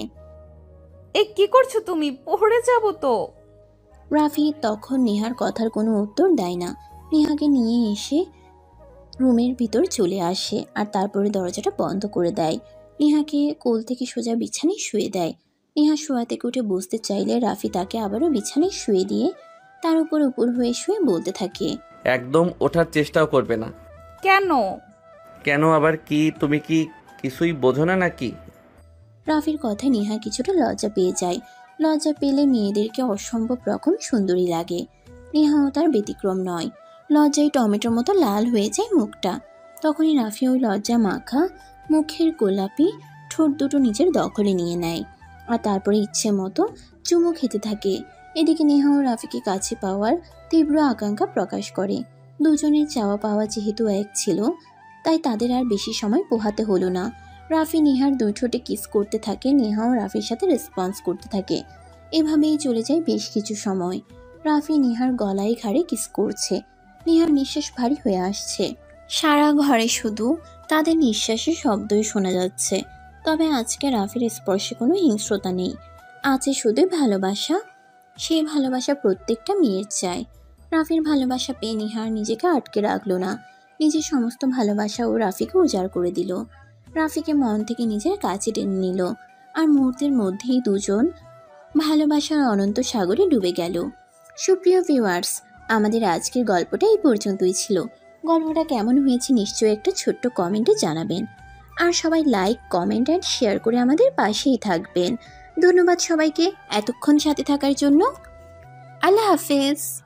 এই কি করছো তুমি? পড়ে যাবো তো। রাফি তখন নেহার কথার কোনো উত্তর দেয় না। নেহাকে নিয়ে এসে রুমের ভিতর চলে আসে আর তারপরে দরজাটা বন্ধ করে দেয়। নেহাকে কোল থেকে সোজা বিছানায় শুয়ে দেয়। নেহা শোয়া থেকে উঠে বসতে চাইলে রাফি তাকে আবারও বিছানায় শুয়ে দিয়ে তার উপর হয়ে শুয়ে বলতে থাকে, একদম ওঠার চেষ্টাও করবে না। কেন? কেন আবার কি? তুমি কি কিছুই বোঝো না নাকি? রাফির কথায় নেহা কিছুটা লজ্জা পেয়ে যায়। লজ্জা পেলে মেয়েদেরকে অসম্ভব রকম সুন্দরী লাগে। নেহাও তার ব্যতিক্রম নয়। লজ্জায় টমেটোর মতো লাল হয়ে যায় মুখটা। তখনই রাফি ওই লজ্জা মাখা মুখের গোলাপি ঠোঁট দুটো নিজের দখলে নিয়ে নেয় আর তারপরে ইচ্ছে মতো চুমু খেতে থাকে। এদিকে নেহাও রাফিকে কাছে পাওয়ার তীব্র আকাঙ্ক্ষা প্রকাশ করে। দুজনের চাওয়া পাওয়া যেহেতু এক ছিল, তাই তাদের আর বেশি সময় পোহাতে হলো না। রাফি নেহার 2 ঠোঁটে কিস করতে থাকে, নেহাও রাফির সাথে রেসপন্স করতে থাকে। এভাবেই চলে যায় বেশ কিছু সময়। রাফি নেহার গলায় ঘাড়ে কিস করছে। নেহার নিঃশ্বাস ভারী হয়ে আসছে। সারা ঘরে শুধু তাদের নিঃশ্বাসের শব্দই শোনা যাচ্ছে। তবে আজকে রাফির স্পর্শে কোনো হিংস্রতা নেই, আছে শুধুই ভালোবাসা। সেই ভালোবাসা প্রত্যেকটা মেয়ের চায়। রাফির ভালোবাসা পেয়ে নেহার নিজেকে আটকে রাখলো না। নিজের সমস্ত ভালোবাসা ও রাফিকে উজাড় করে দিল। রাফিকে মন থেকে নিজের কাছে টেনে নিল আর মুহূর্তের মধ্যেই দুজন ভালোবাসার অনন্ত সাগরে ডুবে গেল। সুপ্রিয় ভিউয়ার্স, আমাদের আজকের গল্পটা এই পর্যন্তই ছিল। গল্পটা কেমন হয়েছে নিশ্চয়ই একটা ছোট্ট কমেন্টে জানাবেন। আর সবাই লাইক, কমেন্ট অ্যান্ড শেয়ার করে আমাদের পাশেই থাকবেন। ধন্যবাদ সবাইকে এতক্ষণ সাথে থাকার জন্য। আল্লাহ হাফেজ।